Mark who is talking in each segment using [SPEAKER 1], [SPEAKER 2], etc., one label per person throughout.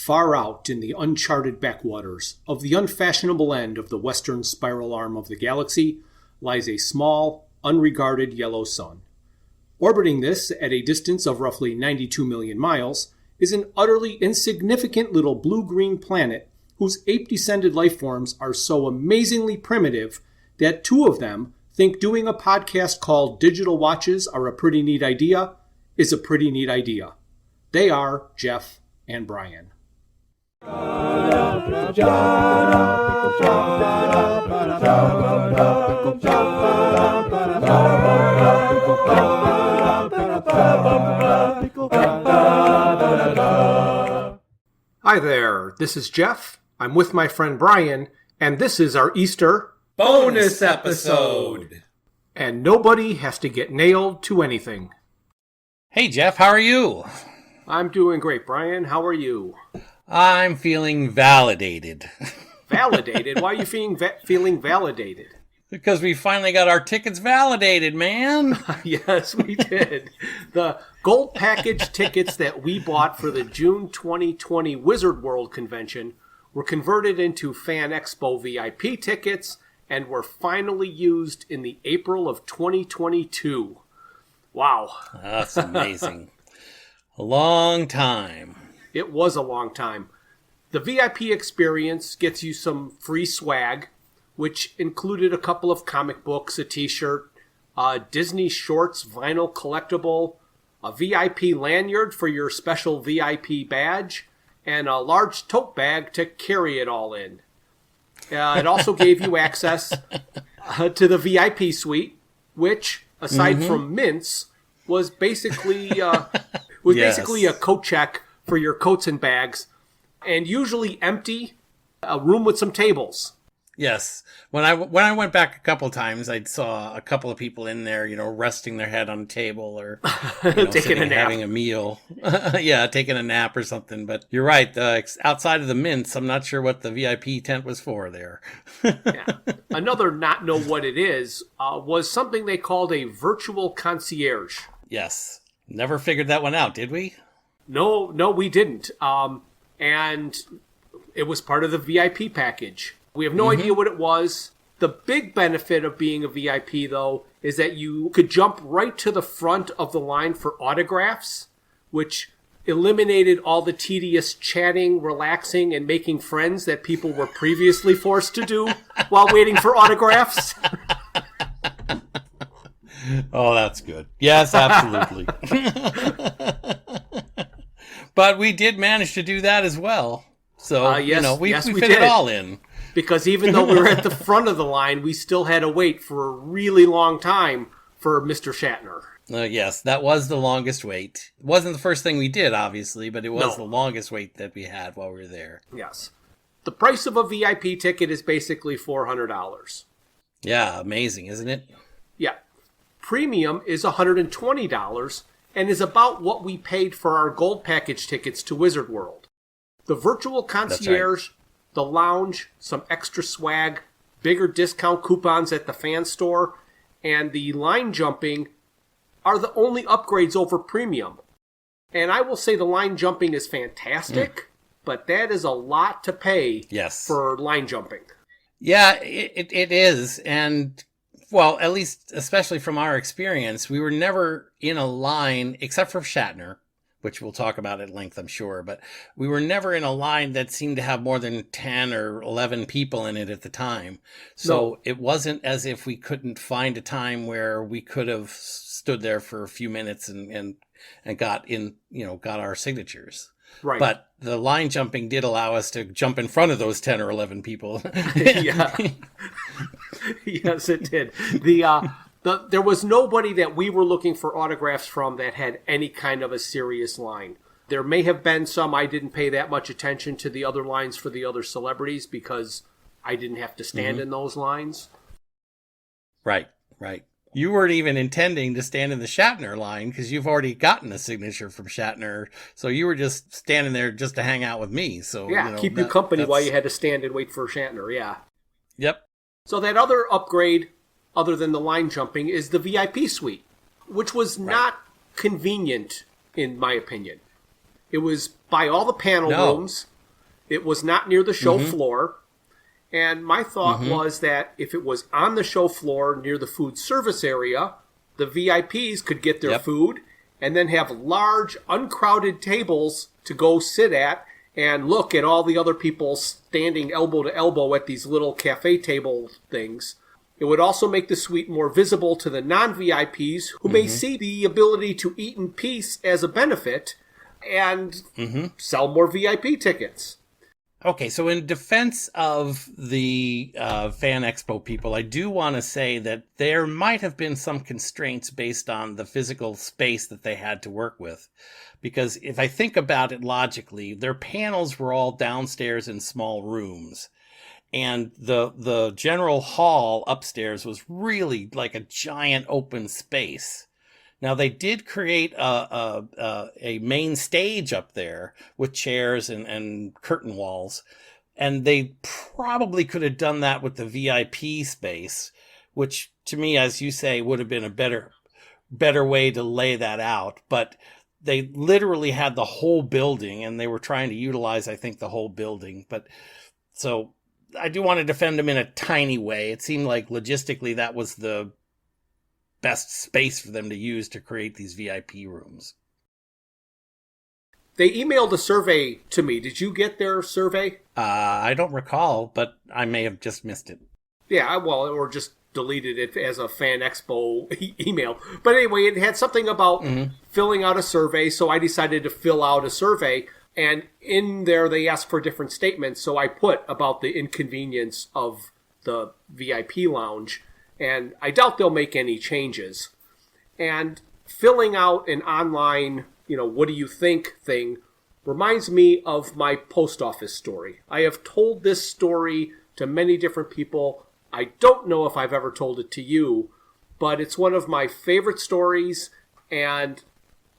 [SPEAKER 1] Far out in the uncharted backwaters of the unfashionable end of the western spiral arm of the galaxy lies a small, unregarded yellow sun. Orbiting this at a distance of roughly 92 million miles is an utterly insignificant little blue-green planet whose ape-descended life forms are so amazingly primitive that two of them think doing a podcast called Digital Watches Are a Pretty Neat Idea is a pretty neat idea. They are Jeff and Bryan. Hi there, this is Jeff. I'm with my friend Bryan, and this is our Easter
[SPEAKER 2] bonus episode.
[SPEAKER 1] And nobody has to get nailed to anything.
[SPEAKER 2] Hey Jeff, how are you?
[SPEAKER 1] I'm doing great, Bryan. How are you?
[SPEAKER 2] I'm feeling validated.
[SPEAKER 1] Validated? Why are you feeling validated?
[SPEAKER 2] Because we finally got our tickets validated, man.
[SPEAKER 1] Yes, we did. The gold package tickets that we bought for the June 2020 Wizard World convention were converted into Fan EXPO VIP tickets and were finally used in the April of 2022. Wow.
[SPEAKER 2] That's amazing. A long time.
[SPEAKER 1] It was a long time. The VIP experience gets you some free swag, which included a couple of comic books, a t-shirt, a Disney Shorts vinyl collectible, a VIP lanyard for your special VIP badge, and a large tote bag to carry it all in. It also gave you access to the VIP suite, which, aside from mints, was basically basically a coat check for your coats and bags, and usually empty, a room with some tables.
[SPEAKER 2] Yes. When I went back a couple times, I saw a couple of people in there, resting their head on a table or
[SPEAKER 1] taking a nap,
[SPEAKER 2] having a meal. Yeah, taking a nap or something. But you're right. Outside of the mints, I'm not sure what the VIP tent was for there.
[SPEAKER 1] Yeah. Another not know what it is was something they called a virtual concierge.
[SPEAKER 2] Yes. Never figured that one out, did we?
[SPEAKER 1] No, we didn't. And it was part of the VIP package. We have no idea what it was. The big benefit of being a VIP, though, is that you could jump right to the front of the line for autographs, which eliminated all the tedious chatting, relaxing, and making friends that people were previously forced to do while waiting for autographs.
[SPEAKER 2] Oh, that's good. Yes, absolutely. But we did manage to do that as well. So, we fit it all in.
[SPEAKER 1] Because even though we were at the front of the line, we still had to wait for a really long time for Mr. Shatner.
[SPEAKER 2] Yes, that was the longest wait. It wasn't the first thing we did, obviously, but it was the longest wait that we had while we were there.
[SPEAKER 1] Yes. The price of a VIP ticket is basically $400.
[SPEAKER 2] Yeah, amazing, isn't it?
[SPEAKER 1] Yeah. Premium is $120 and is about what we paid for our gold package tickets to Wizard World. The virtual concierge, the lounge, some extra swag, bigger discount coupons at the fan store, and the line jumping are the only upgrades over premium. And I will say the line jumping is fantastic, but that is a lot to pay for line jumping.
[SPEAKER 2] Yeah, it is. And, well, at least, especially from our experience, we were never in a line, except for Shatner, which we'll talk about at length, I'm sure. But we were never in a line that seemed to have more than 10 or 11 people in it at the time. So It wasn't as if we couldn't find a time where we could have stood there for a few minutes and got our signatures.
[SPEAKER 1] Right.
[SPEAKER 2] But the line jumping did allow us to jump in front of those 10 or 11 people.
[SPEAKER 1] Yeah. Yes, it did. There was nobody that we were looking for autographs from that had any kind of a serious line. There may have been some. I didn't pay that much attention to the other lines for the other celebrities because I didn't have to stand in those lines.
[SPEAKER 2] Right. You weren't even intending to stand in the Shatner line because you've already gotten a signature from Shatner. So you were just standing there just to hang out with me. So
[SPEAKER 1] keep you company while you had to stand and wait for Shatner. Yeah.
[SPEAKER 2] Yep.
[SPEAKER 1] So that other upgrade, other than the line jumping, is the VIP suite, which was not convenient, in my opinion. It was by all the panel rooms. It was not near the show floor. And my thought was that if it was on the show floor near the food service area, the VIPs could get their food and then have large, uncrowded tables to go sit at and look at all the other people standing elbow to elbow at these little cafe table things. It would also make the suite more visible to the non-VIPs who may see the ability to eat in peace as a benefit and sell more VIP tickets.
[SPEAKER 2] Okay, so in defense of the Fan Expo people, I do want to say that there might have been some constraints based on the physical space that they had to work with. Because if I think about it logically, their panels were all downstairs in small rooms. And the general hall upstairs was really like a giant open space. Now, they did create a main stage up there with chairs and curtain walls, and they probably could have done that with the VIP space, which to me, as you say, would have been a better way to lay that out. But they literally had the whole building, and they were trying to utilize, I think, the whole building. But so I do want to defend them in a tiny way. It seemed like logistically that was the best space for them to use to create these VIP rooms.
[SPEAKER 1] They emailed a survey to me. Did you get their survey?
[SPEAKER 2] I don't recall, but I may have just missed it.
[SPEAKER 1] Yeah, well, or just deleted it as a Fan Expo email. But anyway, it had something about filling out a survey, so I decided to fill out a survey. And in there, they asked for different statements, so I put about the inconvenience of the VIP lounge. And I doubt they'll make any changes. And filling out an online, what do you think thing reminds me of my post office story. I have told this story to many different people. I don't know if I've ever told it to you, but it's one of my favorite stories, and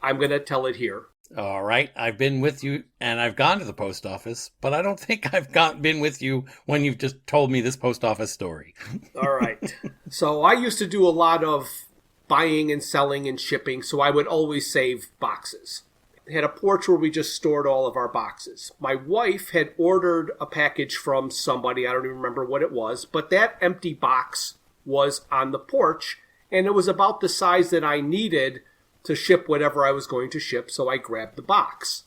[SPEAKER 1] I'm going to tell it here.
[SPEAKER 2] All right. I've been with you, and I've gone to the post office, but I don't think I've been with you when you've just told me this post office story.
[SPEAKER 1] All right. So I used to do a lot of buying and selling and shipping, so I would always save boxes. I had a porch where we just stored all of our boxes. My wife had ordered a package from somebody, I don't even remember what it was, but that empty box was on the porch, and it was about the size that I needed to ship whatever I was going to ship, so I grabbed the box.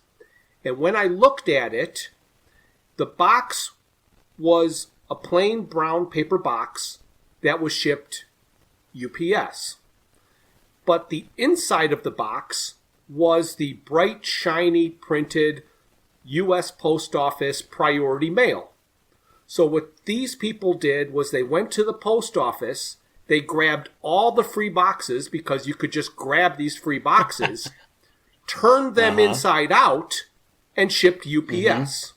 [SPEAKER 1] And when I looked at it, the box was a plain brown paper box that was shipped UPS. But the inside of the box was the bright, shiny, printed U.S. Post Office priority mail. So what these people did was they went to the post office. They grabbed all the free boxes, because you could just grab these free boxes, turned them inside out, and shipped UPS.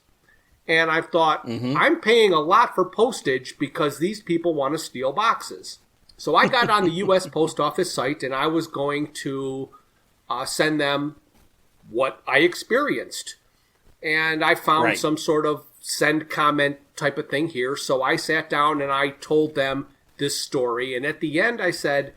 [SPEAKER 1] And I thought, I'm paying a lot for postage because these people want to steal boxes. So I got on the U.S. Post Office site, and I was going to send them what I experienced. And I found some sort of send comment type of thing here. So I sat down and I told them this story, and at the end I said,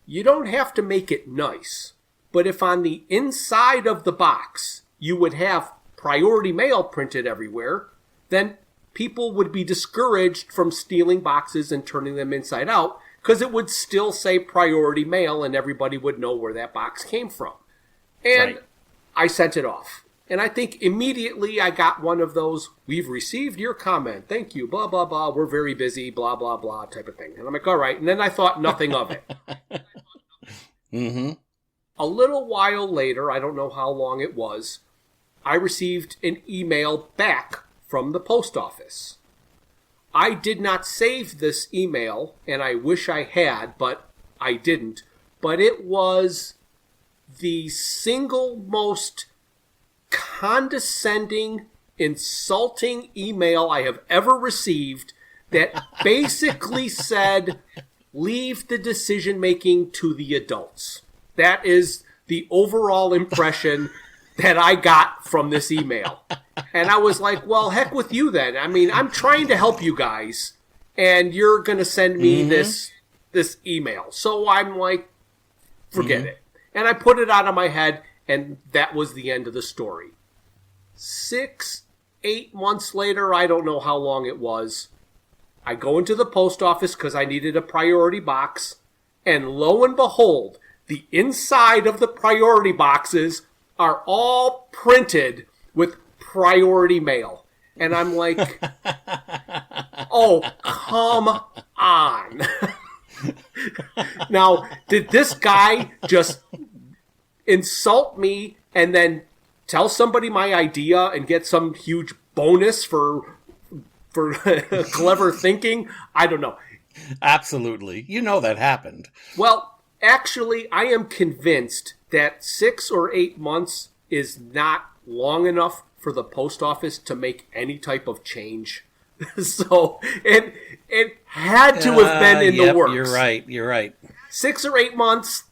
[SPEAKER 1] you don't have to make it nice, but if on the inside of the box you would have priority mail printed everywhere, then people would be discouraged from stealing boxes and turning them inside out, because it would still say priority mail and everybody would know where that box came from. And I sent it off. And I think immediately I got one of those, we've received your comment, thank you, blah, blah, blah, we're very busy, blah, blah, blah, type of thing. And I'm like, all right. And then I thought nothing of it. A little while later, I don't know how long it was, I received an email back from the post office. I did not save this email, and I wish I had, but I didn't. But it was the single most condescending, insulting email I have ever received that basically said, leave the decision-making to the adults. That is the overall impression that I got from this email. And I was like, well, heck with you then. I mean, I'm trying to help you guys, and you're going to send me this email. So I'm like, forget it. And I put it out of my head, and that was the end of the story. 6 8 months later, I don't know how long it was, I go into the post office because I needed a priority box, and lo and behold, the inside of the priority boxes are all printed with priority mail. And I'm like, oh, come on. Now, did this guy just insult me and then tell somebody my idea and get some huge bonus for clever thinking? I don't know.
[SPEAKER 2] Absolutely. You know that happened.
[SPEAKER 1] Well, actually, I am convinced that 6 or 8 months is not long enough for the post office to make any type of change. So it had to have been in the works.
[SPEAKER 2] You're right.
[SPEAKER 1] 6 or 8 months.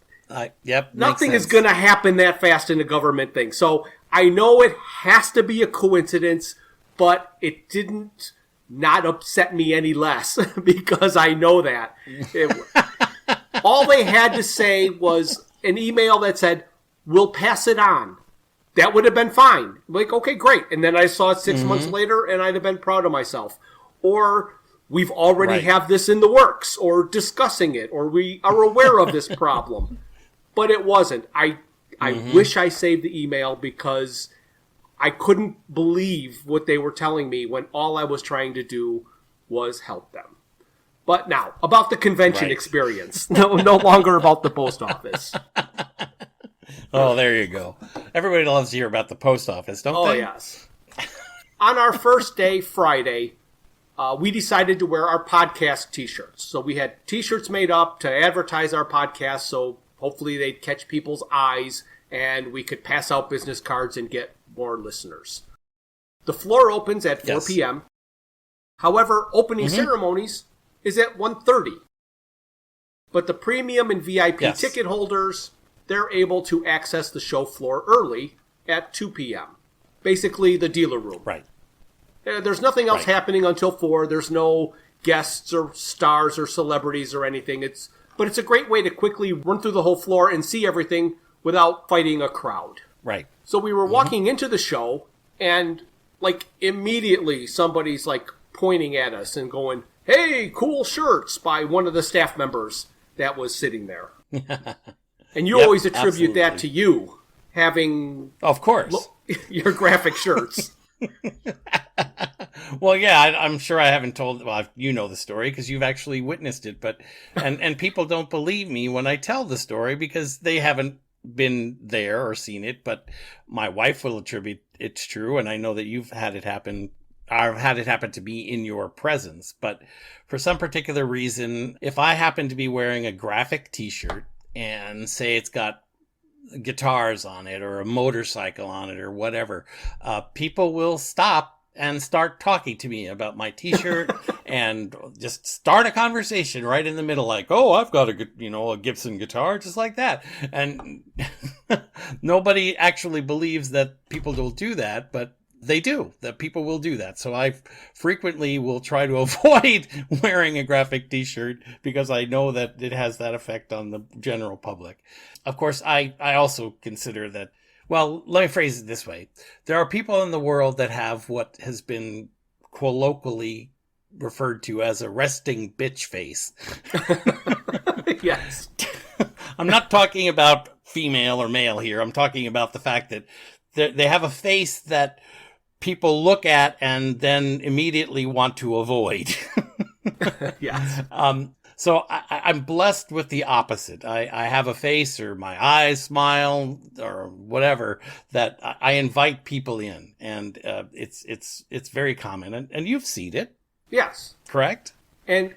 [SPEAKER 2] Nothing
[SPEAKER 1] is going to happen that fast in a government thing. So I know it has to be a coincidence, but it didn't not upset me any less because I know that. All they had to say was an email that said, "We'll pass it on." That would have been fine. Like, okay, great. And then I saw it 6 months later, and I'd have been proud of myself. Or we've already have this in the works, or discussing it, or we are aware of this problem. But it wasn't. I wish I saved the email because I couldn't believe what they were telling me when all I was trying to do was help them. But now, about the convention experience. No longer about the post office.
[SPEAKER 2] Oh, there you go. Everybody loves to hear about the post office, don't they?
[SPEAKER 1] Oh, yes. On our first day, Friday, we decided to wear our podcast T-shirts. So we had T-shirts made up to advertise our podcast, so hopefully they'd catch people's eyes and we could pass out business cards and get more listeners. The floor opens at 4 p.m. However, opening ceremonies is at 1:30. But the premium and VIP ticket holders, they're able to access the show floor early at 2 p.m. Basically, the dealer room.
[SPEAKER 2] Right.
[SPEAKER 1] There's nothing else happening until 4. There's no guests or stars or celebrities or anything. But it's a great way to quickly run through the whole floor and see everything without fighting a crowd.
[SPEAKER 2] Right.
[SPEAKER 1] So we were walking into the show, and like immediately somebody's like pointing at us and going, "Hey, cool shirts," by one of the staff members that was sitting there. And you always attribute that to you having,
[SPEAKER 2] of course,
[SPEAKER 1] your graphic shirts.
[SPEAKER 2] Well, yeah, I'm sure I haven't told. Well, you know the story because you've actually witnessed it, but and people don't believe me when I tell the story because they haven't been there or seen it. But my wife will attribute it's true, and I know that you've had it happen. I've had it happen to be in your presence, but for some particular reason, if I happen to be wearing a graphic T-shirt and say it's got guitars on it or a motorcycle on it or whatever, people will stop and start talking to me about my T-shirt and just start a conversation right in the middle, like, "Oh, I've got a Gibson guitar," just like that. And nobody actually believes that people will do that, but they do, that people will do that. So I frequently will try to avoid wearing a graphic T-shirt because I know that it has that effect on the general public. Of course, I also consider that, well, let me phrase it this way. There are people in the world that have what has been colloquially referred to as a resting bitch face.
[SPEAKER 1] Yes.
[SPEAKER 2] I'm not talking about female or male here. I'm talking about the fact that they have a face that people look at and then immediately want to avoid.
[SPEAKER 1] Yes.
[SPEAKER 2] So I'm blessed with the opposite. I have a face, or my eyes smile, or whatever, that I invite people in, and it's very common, and you've seen it.
[SPEAKER 1] Yes.
[SPEAKER 2] Correct?
[SPEAKER 1] And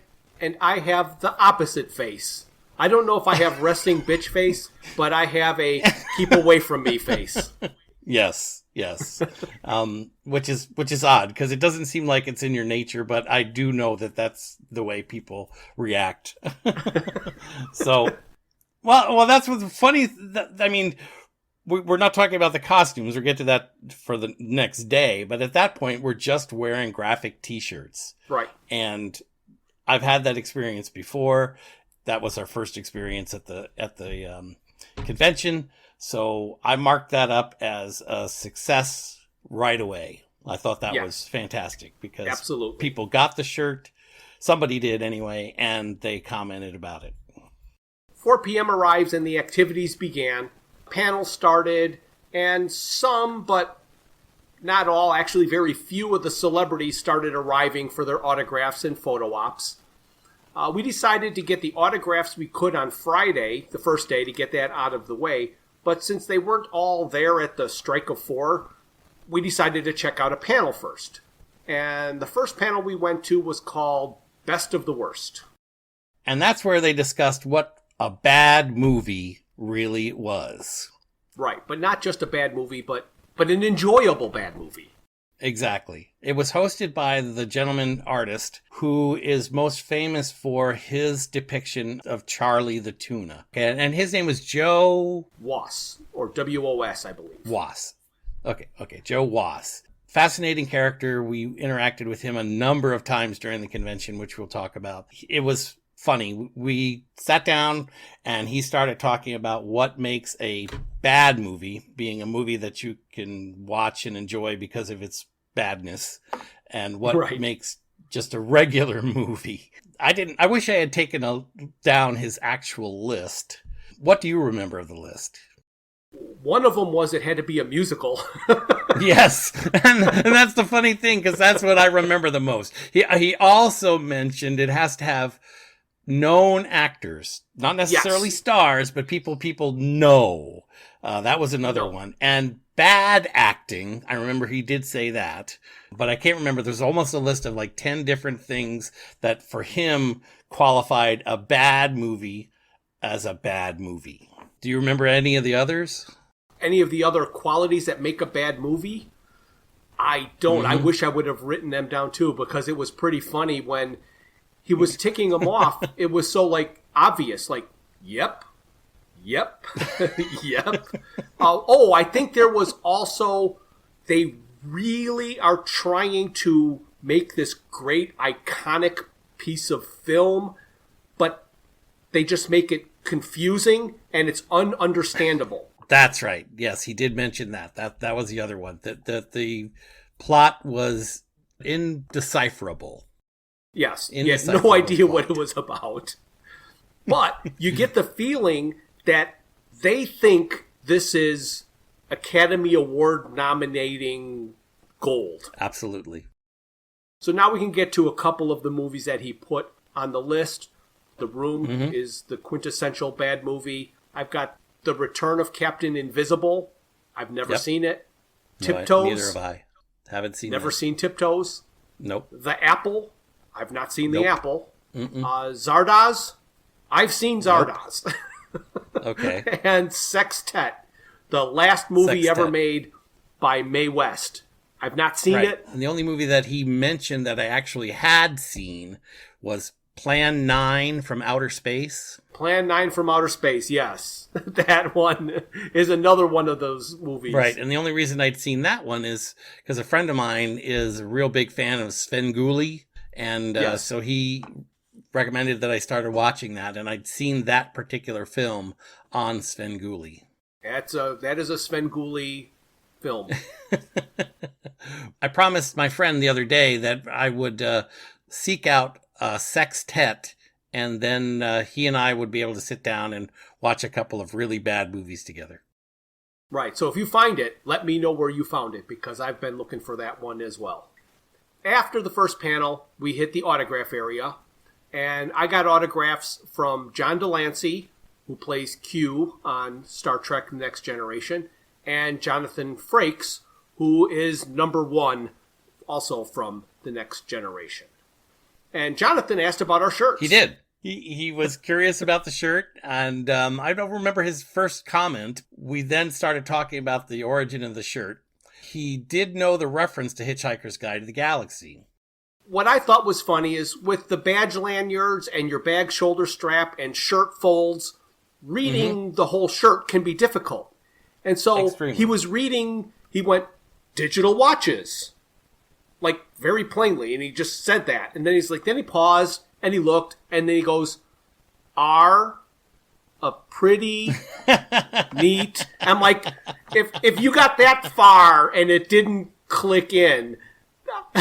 [SPEAKER 1] I have the opposite face. I don't know if I have resting bitch face, but I have a keep away from me face.
[SPEAKER 2] Yes. Which is odd because it doesn't seem like it's in your nature, but I do know that that's the way people react. So, well, that's what's funny. I mean, we're not talking about the costumes. We'll get to that for the next day, but at that point, we're just wearing graphic T-shirts.
[SPEAKER 1] Right.
[SPEAKER 2] And I've had that experience before. That was our first experience at the convention. So I marked that up as a success right away. I thought that
[SPEAKER 1] Yes.
[SPEAKER 2] was fantastic because
[SPEAKER 1] Absolutely.
[SPEAKER 2] people got the shirt. Somebody did anyway, and they commented about it.
[SPEAKER 1] 4 p.m. arrives and the activities began. Panels started, and some, but not all, actually very few of the celebrities started arriving for their autographs and photo ops. We decided to get the autographs we could on Friday, the first day, to get that out of the way. But since they weren't all there at the Strike of 4, we decided to check out a panel first. And the first panel we went to was called Best of the Worst.
[SPEAKER 2] And that's where they discussed what a bad movie really was.
[SPEAKER 1] Right, but not just a bad movie, but an enjoyable bad movie.
[SPEAKER 2] Exactly. It was hosted by the gentleman artist who is most famous for his depiction of Charlie the Tuna. And his name was Joe
[SPEAKER 1] Wass, or W-O-S, I believe.
[SPEAKER 2] Wass. Okay, Joe Wass. Fascinating character. We interacted with him a number of times during the convention, which we'll talk about. It was funny. We sat down and he started talking about what makes a bad movie, being a movie that you can watch and enjoy because of its badness, and what makes just a regular movie. I wish I had taken down his actual list. What do you remember of the list?
[SPEAKER 1] One of them was it had to be a musical.
[SPEAKER 2] Yes, and that's the funny thing, because that's what I remember the most. He also mentioned it has to have known actors, not necessarily stars, but people know. That was another one. And bad acting, I remember he did say that, but I can't remember. There's almost a list of like 10 different things that for him qualified a bad movie as a bad movie. Do you remember any of the others?
[SPEAKER 1] Any of the other qualities that make a bad movie? I don't. Mm-hmm. I wish I would have written them down too, because it was pretty funny when he was ticking them off. It was so like obvious, like, yep, yep. I think there was also, they really are trying to make this great iconic piece of film, but they just make it confusing and it's ununderstandable.
[SPEAKER 2] That's right. Yes, he did mention that. That was the other one. That the plot was indecipherable.
[SPEAKER 1] Yes, he had no idea what it was about. But you get the feeling that they think this is Academy Award nominating gold.
[SPEAKER 2] Absolutely.
[SPEAKER 1] So now we can get to a couple of the movies that he put on the list. The Room is the quintessential bad movie. I've got The Return of Captain Invisible. I've never seen it. Tiptoes.
[SPEAKER 2] Neither have I. Haven't seen
[SPEAKER 1] Never seen Tiptoes.
[SPEAKER 2] Nope.
[SPEAKER 1] The Apple. I've not seen The Apple. Zardoz. I've seen Zardoz.
[SPEAKER 2] Nope. Okay.
[SPEAKER 1] And Sextet, the last movie ever made by Mae West. I've not seen it.
[SPEAKER 2] And the only movie that he mentioned that I actually had seen was Plan 9 from Outer Space.
[SPEAKER 1] Plan 9 from Outer Space, yes. That one is another one of those movies.
[SPEAKER 2] Right, and the only reason I'd seen that one is because a friend of mine is a real big fan of Svengoolie, and so he recommended that I started watching that, and I'd seen that particular film on Svengoolie.
[SPEAKER 1] That is a Svengoolie film.
[SPEAKER 2] I promised my friend the other day that I would seek out Sextet, and then he and I would be able to sit down and watch a couple of really bad movies together.
[SPEAKER 1] Right, so if you find it, let me know where you found it, because I've been looking for that one as well. After the first panel, we hit the autograph area, and I got autographs from John Delancey, who plays Q on Star Trek Next Generation, and Jonathan Frakes, who is number 1, also from The Next Generation. And Jonathan asked about our shirts.
[SPEAKER 2] He did. He was curious about the shirt, and I don't remember his first comment. We then started talking about the origin of the shirt. He did know the reference to Hitchhiker's Guide to the Galaxy.
[SPEAKER 1] What I thought was funny is with the badge lanyards and your bag shoulder strap and shirt folds, reading the whole shirt can be difficult. And so he was reading, he went, digital watches. Like, very plainly, and he just said that. And then he's like, then he paused, and he looked, and then he goes, are a pretty neat. I'm like, if you got that far and it didn't click in.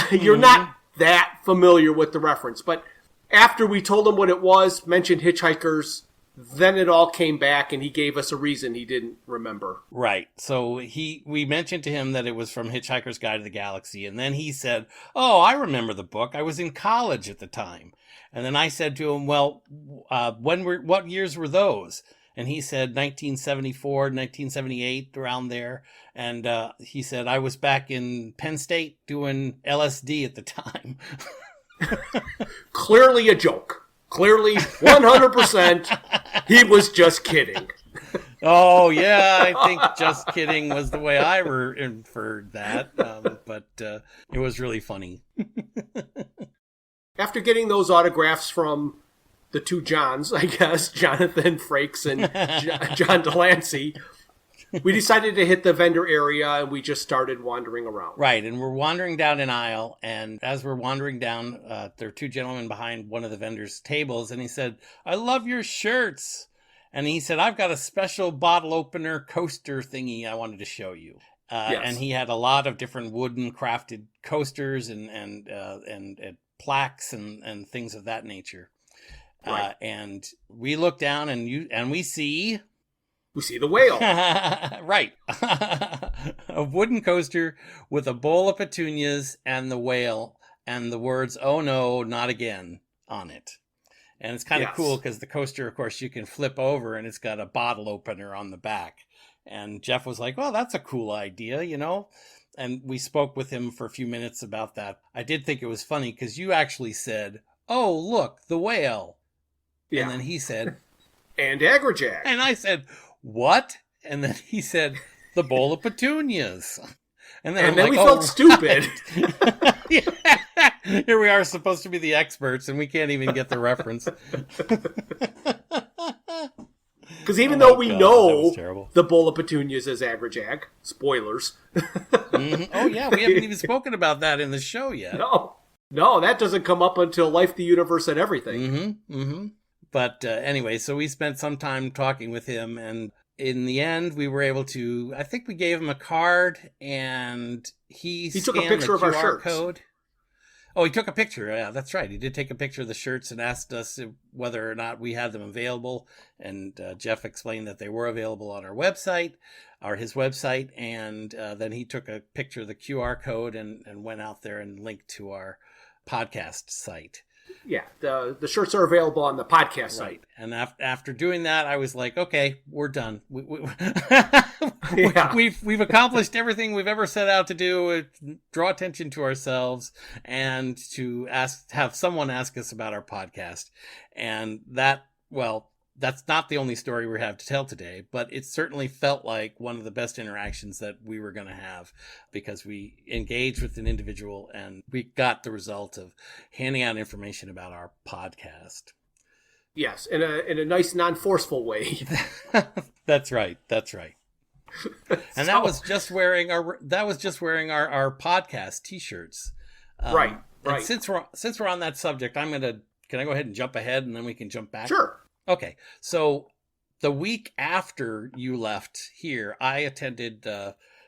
[SPEAKER 1] You're not that familiar with the reference. But after we told him what it was, mentioned Hitchhikers, then it all came back, and he gave us a reason he didn't remember.
[SPEAKER 2] Right. So we mentioned to him that it was from Hitchhiker's Guide to the Galaxy, and then he said, "Oh, I remember the book. I was in college at the time." And then I said to him, "Well, what years were those?" And he said 1974, 1978, around there. And he said, "I was back in Penn State doing LSD at the time."
[SPEAKER 1] Clearly a joke. Clearly, 100%, he was just kidding.
[SPEAKER 2] Oh, yeah, I think just kidding was the way I inferred that. But it was really funny.
[SPEAKER 1] After getting those autographs from the two Johns, I guess, Jonathan Frakes and John Delancey, we decided to hit the vendor area, and we just started wandering around.
[SPEAKER 2] Right, and we're wandering down an aisle, and as we're wandering down, there are two gentlemen behind one of the vendors' tables, and he said, "I love your shirts." And he said, "I've got a special bottle opener coaster thingy I wanted to show you."
[SPEAKER 1] Yes.
[SPEAKER 2] And he had a lot of different wooden crafted coasters and plaques and things of that nature.
[SPEAKER 1] Right.
[SPEAKER 2] And we look down and we see...
[SPEAKER 1] We see the whale.
[SPEAKER 2] Right. A wooden coaster with a bowl of petunias and the whale and the words, "Oh no, not again," on it. And it's kind of cool because the coaster, of course, you can flip over and it's got a bottle opener on the back. And Jeff was like, "Well, that's a cool idea, you know?" And we spoke with him for a few minutes about that. I did think it was funny because you actually said, "Oh, look, the whale." Yeah. And then he said...
[SPEAKER 1] and Agrajag.
[SPEAKER 2] And I said... "What?" And then he said, "The bowl of petunias." And then
[SPEAKER 1] we felt stupid.
[SPEAKER 2] Here we are supposed to be the experts, and we can't even get the reference.
[SPEAKER 1] Because even though we know the bowl of petunias is Agrajag, spoilers.
[SPEAKER 2] Oh, yeah, we haven't even spoken about that in the show yet.
[SPEAKER 1] No, that doesn't come up until Life, the Universe, and Everything.
[SPEAKER 2] But anyway, so we spent some time talking with him, and in the end, we were able to, I think we gave him a card, and he
[SPEAKER 1] took a picture of our shirts.
[SPEAKER 2] Code. Oh, he took a picture. Yeah, that's right. He did take a picture of the shirts and asked us whether or not we had them available. And Jeff explained that they were available on our website, or his website. And then he took a picture of the QR code and went out there and linked to our podcast site.
[SPEAKER 1] Yeah, the shirts are available on the podcast site.
[SPEAKER 2] Right. And after doing that, I was like, okay, we're done. We've accomplished everything we've ever set out to do, draw attention to ourselves and to have someone ask us about our podcast. And that, well, that's not the only story we have to tell today, but it certainly felt like one of the best interactions that we were going to have because we engaged with an individual and we got the result of handing out information about our podcast.
[SPEAKER 1] Yes, in a nice, non-forceful way.
[SPEAKER 2] That's right. And that was just wearing our podcast T-shirts.
[SPEAKER 1] Right.
[SPEAKER 2] And since we're on that subject, can I go ahead and jump ahead and then we can jump back?
[SPEAKER 1] Sure.
[SPEAKER 2] Okay, so the week after you left here, I attended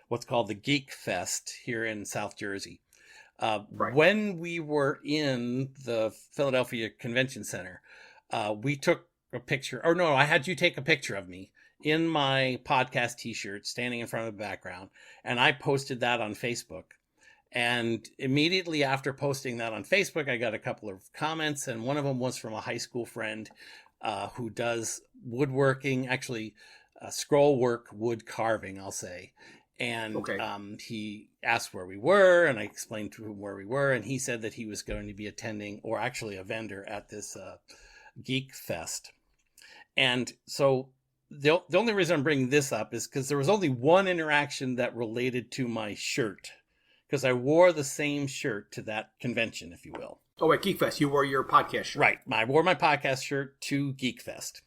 [SPEAKER 2] what's called the Geek Fest here in South Jersey. Right. When we were in the Philadelphia Convention Center, we took a picture. Or no, I had you take a picture of me in my podcast T-shirt standing in front of the background, and I posted that on Facebook. And immediately after posting that on Facebook, I got a couple of comments, and one of them was from a high school friend who does woodworking, actually scroll work, wood carving, I'll say. And he asked where we were, and I explained to him where we were, and he said that he was going to be attending, or actually a vendor at this Geek Fest. And so the only reason I'm bringing this up is because there was only one interaction that related to my shirt, because I wore the same shirt to that convention, if you will.
[SPEAKER 1] Oh, at Geek Fest, you wore your podcast shirt.
[SPEAKER 2] Right. I wore my podcast shirt to Geek Fest.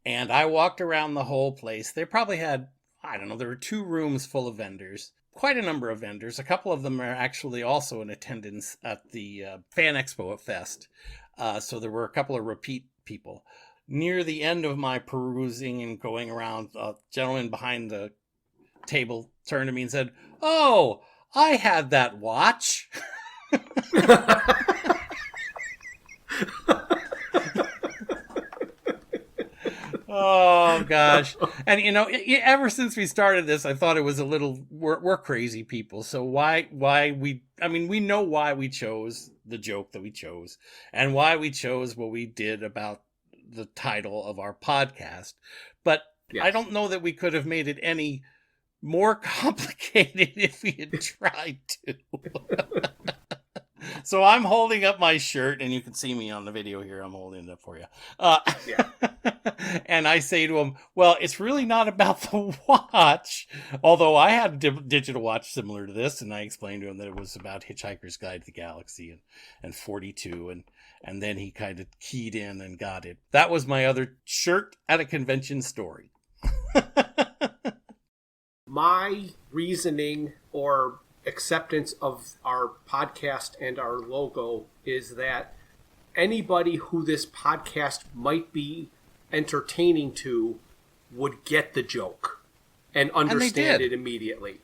[SPEAKER 2] And I walked around the whole place. They probably had, I don't know, there were 2 rooms full of vendors. Quite a number of vendors. A couple of them are actually also in attendance at the Fan EXPO at Fest. So there were a couple of repeat people. Near the end of my perusing and going around, a gentleman behind the table turned to me and said, "Oh, I had that watch. Oh gosh. And ever since we started this, I thought it was a little, we're crazy people. So why we know why we chose the joke that we chose and why we chose what we did about the title of our podcast. But yes. I don't know that we could have made it any more complicated if we had tried to. So I'm holding up my shirt, and you can see me on the video here. I'm holding it up for you. Yeah. And I say to him, well, it's really not about the watch. Although I had a digital watch similar to this, and I explained to him that it was about Hitchhiker's Guide to the Galaxy and 42, and then he kind of keyed in and got it. That was my other shirt at a convention story.
[SPEAKER 1] My reasoning or acceptance of our podcast and our logo is that anybody who this podcast might be entertaining to would get the joke and understand it immediately.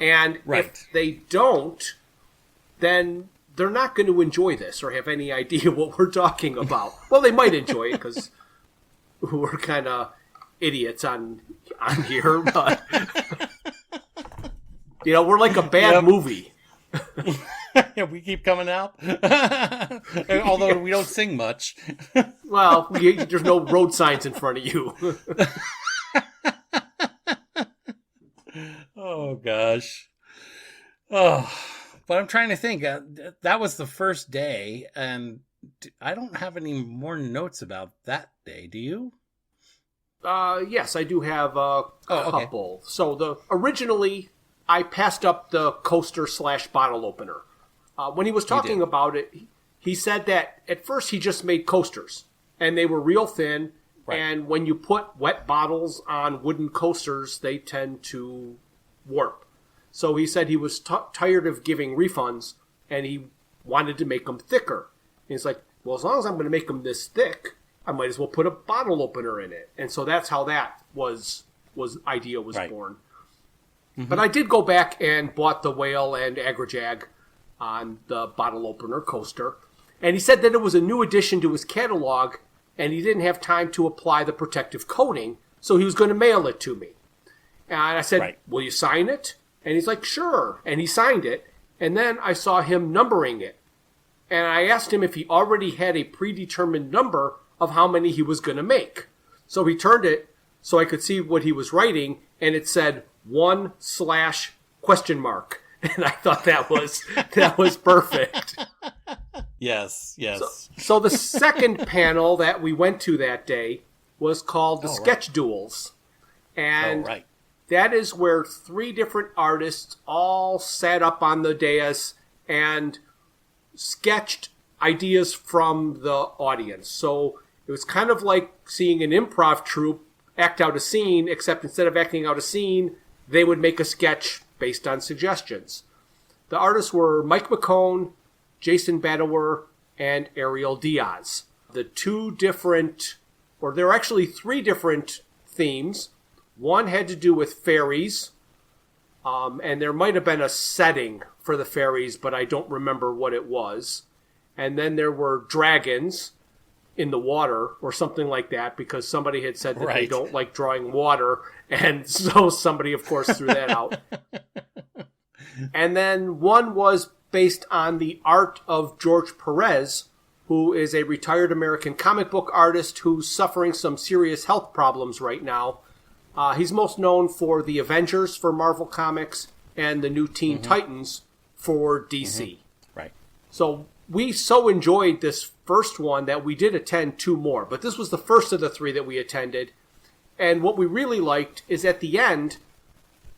[SPEAKER 1] And if they don't, then they're not going to enjoy this or have any idea what we're talking about. Well, they might enjoy it because we're kind of idiots on here, but we're like a bad movie.
[SPEAKER 2] Yeah, we keep coming out. Although we don't sing much.
[SPEAKER 1] Well, there's no road signs in front of you.
[SPEAKER 2] Oh, gosh. Oh, but I'm trying to think. That was the first day, and I don't have any more notes about that day. Do you?
[SPEAKER 1] Yes, I do have a couple. Okay. So originally, I passed up the coaster / bottle opener. When he was talking about it, he said that at first he just made coasters, and they were real thin, and when you put wet bottles on wooden coasters, they tend to warp. So he said he was tired of giving refunds, and he wanted to make them thicker. And he's like, well, as long as I'm going to make them this thick, I might as well put a bottle opener in it. And so that's how that idea was born. Mm-hmm. But I did go back and bought the Whale and Agrajag on the bottle opener coaster. And he said that it was a new addition to his catalog, and he didn't have time to apply the protective coating, so he was going to mail it to me. And I said, will you sign it? And he's like, sure. And he signed it. And then I saw him numbering it. And I asked him if he already had a predetermined number of how many he was going to make. So he turned it so I could see what he was writing, and it said 1/? And I thought that was perfect.
[SPEAKER 2] Yes.
[SPEAKER 1] So the second panel that we went to that day was called the Sketch Duels. And that is where 3 different artists all sat up on the dais and sketched ideas from the audience. So it was kind of like seeing an improv troupe act out a scene, except instead of acting out a scene, they would make a sketch based on suggestions. The artists were Mike McCone, Jason Badower, and Ariel Diaz. There were actually 3 different themes. One had to do with fairies, and there might have been a setting for the fairies, but I don't remember what it was. And then there were dragons in the water or something like that, because somebody had said that they don't like drawing water, and so somebody, of course, threw that out. And then one was based on the art of George Perez, who is a retired American comic book artist who's suffering some serious health problems right now. He's most known for the Avengers for Marvel Comics and the new Teen Titans for DC. Mm-hmm. Right. So we so enjoyed this first one that we did attend 2 more, but this was the first of the 3 that we attended. And what we really liked is at the end,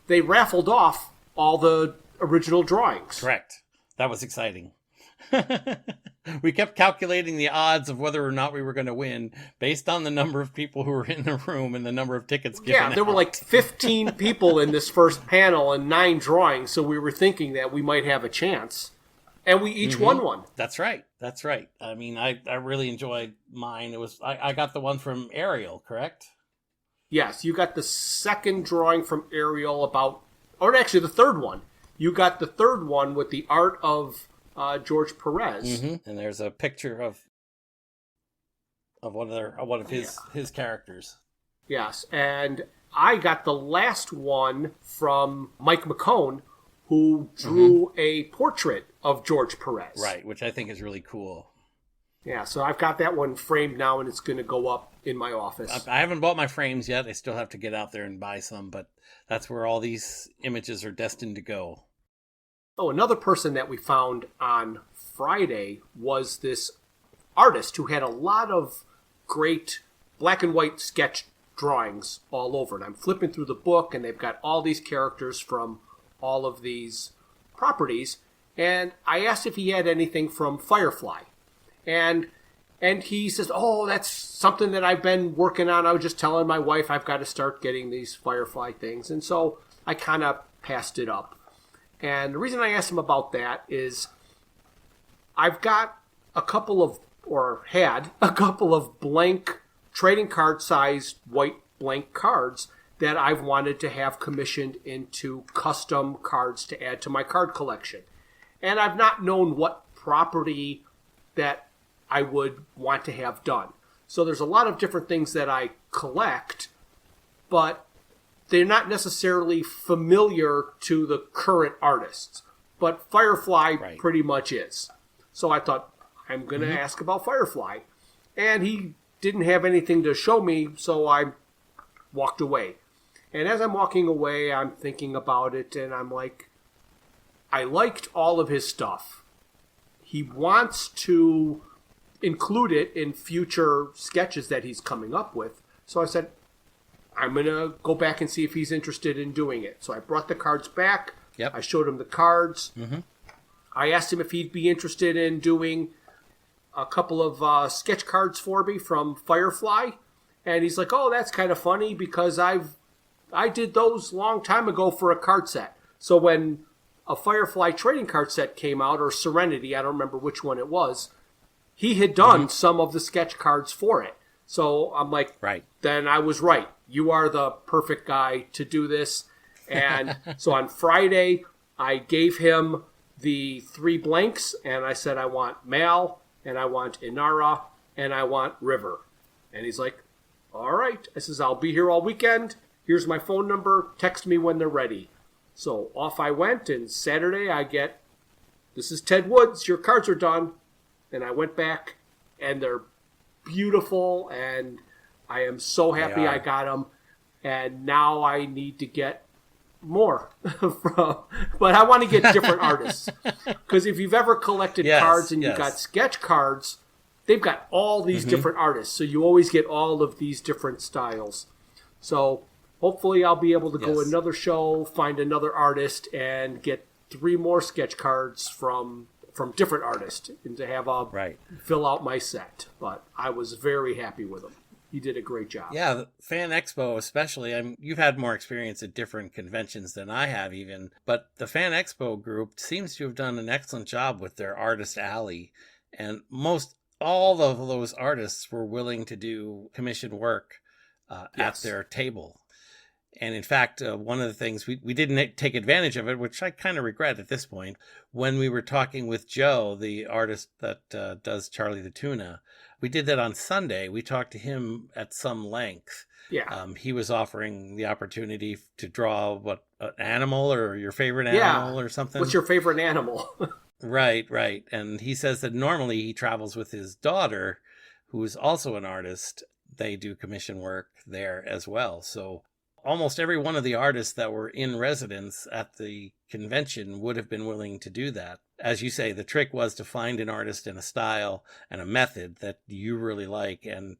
[SPEAKER 1] they raffled off all the original drawings.
[SPEAKER 2] Correct. That was exciting. We kept calculating the odds of whether or not we were going to win based on the number of people who were in the room and the number of tickets given out.
[SPEAKER 1] Yeah, there were like 15 people in this first panel and 9 drawings, so we were thinking that we might have a chance. And we each won one.
[SPEAKER 2] That's right. I mean, I really enjoyed mine. I got the one from Ariel, correct?
[SPEAKER 1] Yes, you got the second drawing from Ariel the third one. you got the third one with the art of George Perez.
[SPEAKER 2] Mm-hmm. And there's a picture of one of his characters.
[SPEAKER 1] Yes, and I got the last one from Mike McCone, who drew a portrait of George Perez.
[SPEAKER 2] Right, which I think is really cool.
[SPEAKER 1] Yeah, so I've got that one framed now, and it's going to go up in my office.
[SPEAKER 2] I haven't bought my frames yet. I still have to get out there and buy some, but that's where all these images are destined to go.
[SPEAKER 1] Oh, another person that we found on Friday was this artist who had a lot of great black and white sketch drawings all over. And I'm flipping through the book, and they've got all these characters from all of these properties. And I asked if he had anything from Firefly. And he says, oh, that's something that I've been working on. I was just telling my wife I've got to start getting these Firefly things. And so I kind of passed it up. And the reason I asked him about that is I've got had a couple of blank trading card sized white blank cards that I've wanted to have commissioned into custom cards to add to my card collection. And I've not known what property that I would want to have done. So there's a lot of different things that I collect, but they're not necessarily familiar to the current artists. But Firefly pretty much is. So I thought, I'm going to ask about Firefly. And he didn't have anything to show me, so I walked away. And as I'm walking away, I'm thinking about it, and I'm like, I liked all of his stuff. He wants to include it in future sketches that he's coming up with. So I said, I'm going to go back and see if he's interested in doing it. So I brought the cards back.
[SPEAKER 2] Yep.
[SPEAKER 1] I showed him the cards. I asked him if he'd be interested in doing a couple of sketch cards for me from Firefly. And he's like, oh, that's kind of funny because I did those long time ago for a card set. So when a Firefly trading card set came out, or Serenity, I don't remember which one it was, he had done some of the sketch cards for it. So I'm like, then I was right. You are the perfect guy to do this. And so on Friday, I gave him the 3 blanks, and I said, I want Mal, and I want Inara, and I want River. And he's like, all right. I says, I'll be here all weekend. Here's my phone number. Text me when they're ready. So off I went, and Saturday I get, this is Ted Woods, your cards are done. And I went back, and they're beautiful, and I am so happy I got them. And now I need to get more but I want to get different artists. Because if you've ever collected cards and you've got sketch cards, they've got all these different artists. So you always get all of these different styles. So hopefully I'll be able to go another show, find another artist, and get 3 more sketch cards from different artists and to have fill out my set. But I was very happy with him. He did a great job.
[SPEAKER 2] Yeah, the Fan EXPO especially. You've had more experience at different conventions than I have even. But the Fan EXPO group seems to have done an excellent job with their artist alley. And all of those artists were willing to do commissioned work at their table. And in fact, one of the things, we didn't take advantage of it, which I kind of regret at this point, when we were talking with Joe, the artist that does Charlie the Tuna. We did that on Sunday. We talked to him at some length.
[SPEAKER 1] Yeah.
[SPEAKER 2] He was offering the opportunity to draw, an animal or your favorite animal or something.
[SPEAKER 1] What's your favorite animal?
[SPEAKER 2] Right. And he says that normally he travels with his daughter, who is also an artist. They do commission work there as well. So almost every one of the artists that were in residence at the convention would have been willing to do that. As you say, the trick was to find an artist and a style and a method that you really like. And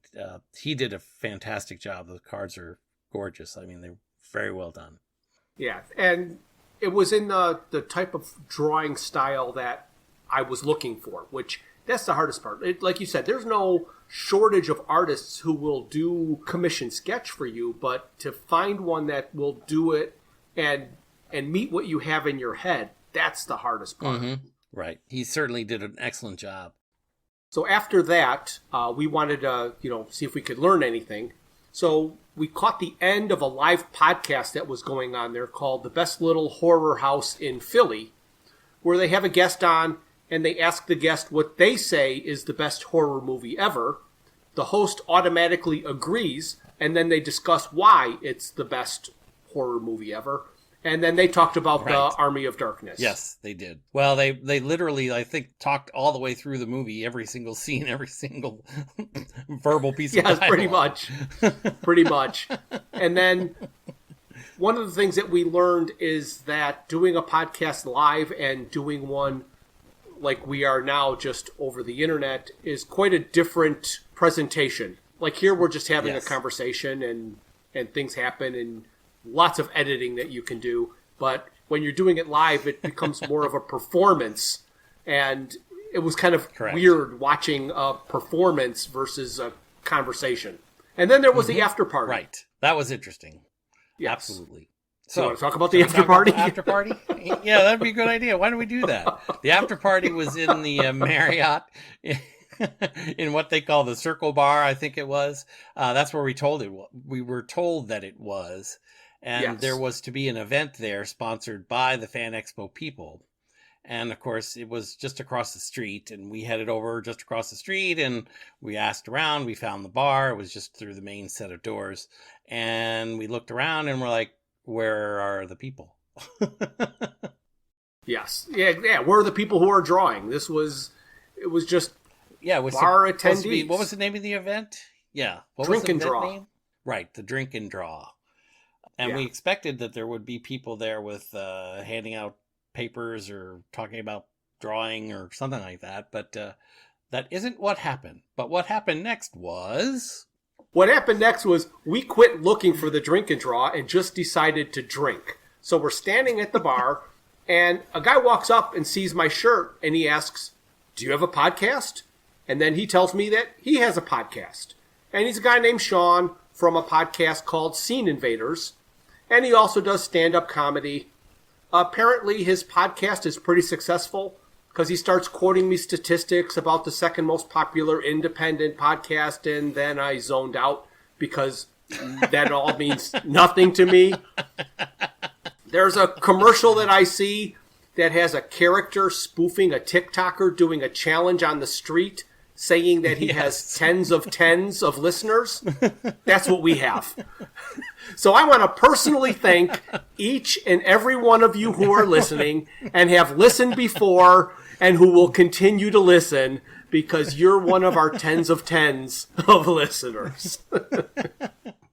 [SPEAKER 2] he did a fantastic job. The cards are gorgeous. I mean, they're very well done.
[SPEAKER 1] Yeah. And it was in the type of drawing style that I was looking for, which that's the hardest part. Like you said, there's no shortage of artists who will do commission sketch for you, but to find one that will do it and meet what you have in your head, that's the hardest part.
[SPEAKER 2] Right. He certainly did an excellent job.
[SPEAKER 1] So after that, we wanted to, see if we could learn anything. So we caught the end of a live podcast that was going on there called The Best Little Horror House in Philly, where they have a guest on and they ask the guest what they say is the best horror movie ever. The host automatically agrees, and then they discuss why it's the best horror movie ever. And then they talked about the Army of Darkness.
[SPEAKER 2] Yes, they did. Well, they literally, I think, talked all the way through the movie, every single scene, every single verbal piece of dialogue.
[SPEAKER 1] Yes, pretty much. Pretty much. And then one of the things that we learned is that doing a podcast live and doing one like we are now just over the internet is quite a different presentation. Like here, we're just having a conversation and things happen and lots of editing that you can do, but when you're doing it live, it becomes more of a performance, and it was kind of weird watching a performance versus a conversation. And then there was the after party.
[SPEAKER 2] Right. That was interesting.
[SPEAKER 1] Yes.
[SPEAKER 2] Absolutely.
[SPEAKER 1] So you want to talk about the after party?
[SPEAKER 2] After party? Yeah, that'd be a good idea. Why don't we do that? The after party was in the Marriott in what they call the Circle Bar, I think it was. That's where we were told that it was. And there was to be an event there sponsored by the Fan EXPO people. And of course, it was just across the street. And we headed over just across the street and we asked around. We found the bar. It was just through the main set of doors. And we looked around and we're like, where are the people?
[SPEAKER 1] Yes. Yeah. Where are the people who are drawing? It was just bar attendees.
[SPEAKER 2] What was the name of the event? Yeah. What
[SPEAKER 1] Drink
[SPEAKER 2] was the
[SPEAKER 1] and
[SPEAKER 2] event
[SPEAKER 1] Draw.
[SPEAKER 2] name? Right. The Drink and Draw. And we expected that there would be people there with handing out papers or talking about drawing or something like that. But that isn't what happened. But what happened next was...
[SPEAKER 1] What happened next was we quit looking for the Drink and Draw and just decided to drink. So we're standing at the bar, and a guy walks up and sees my shirt, and he asks, "Do you have a podcast?" And then he tells me that he has a podcast. And he's a guy named Sean from a podcast called Scene Invaders. And he also does stand-up comedy. Apparently, his podcast is pretty successful because he starts quoting me statistics about the second most popular independent podcast, and then I zoned out because that all means nothing to me. There's a commercial that I see that has a character spoofing a TikToker doing a challenge on the street, saying that he has tens of listeners. That's what we have. So I want to personally thank each and every one of you who are listening and have listened before and who will continue to listen because you're one of our tens of listeners.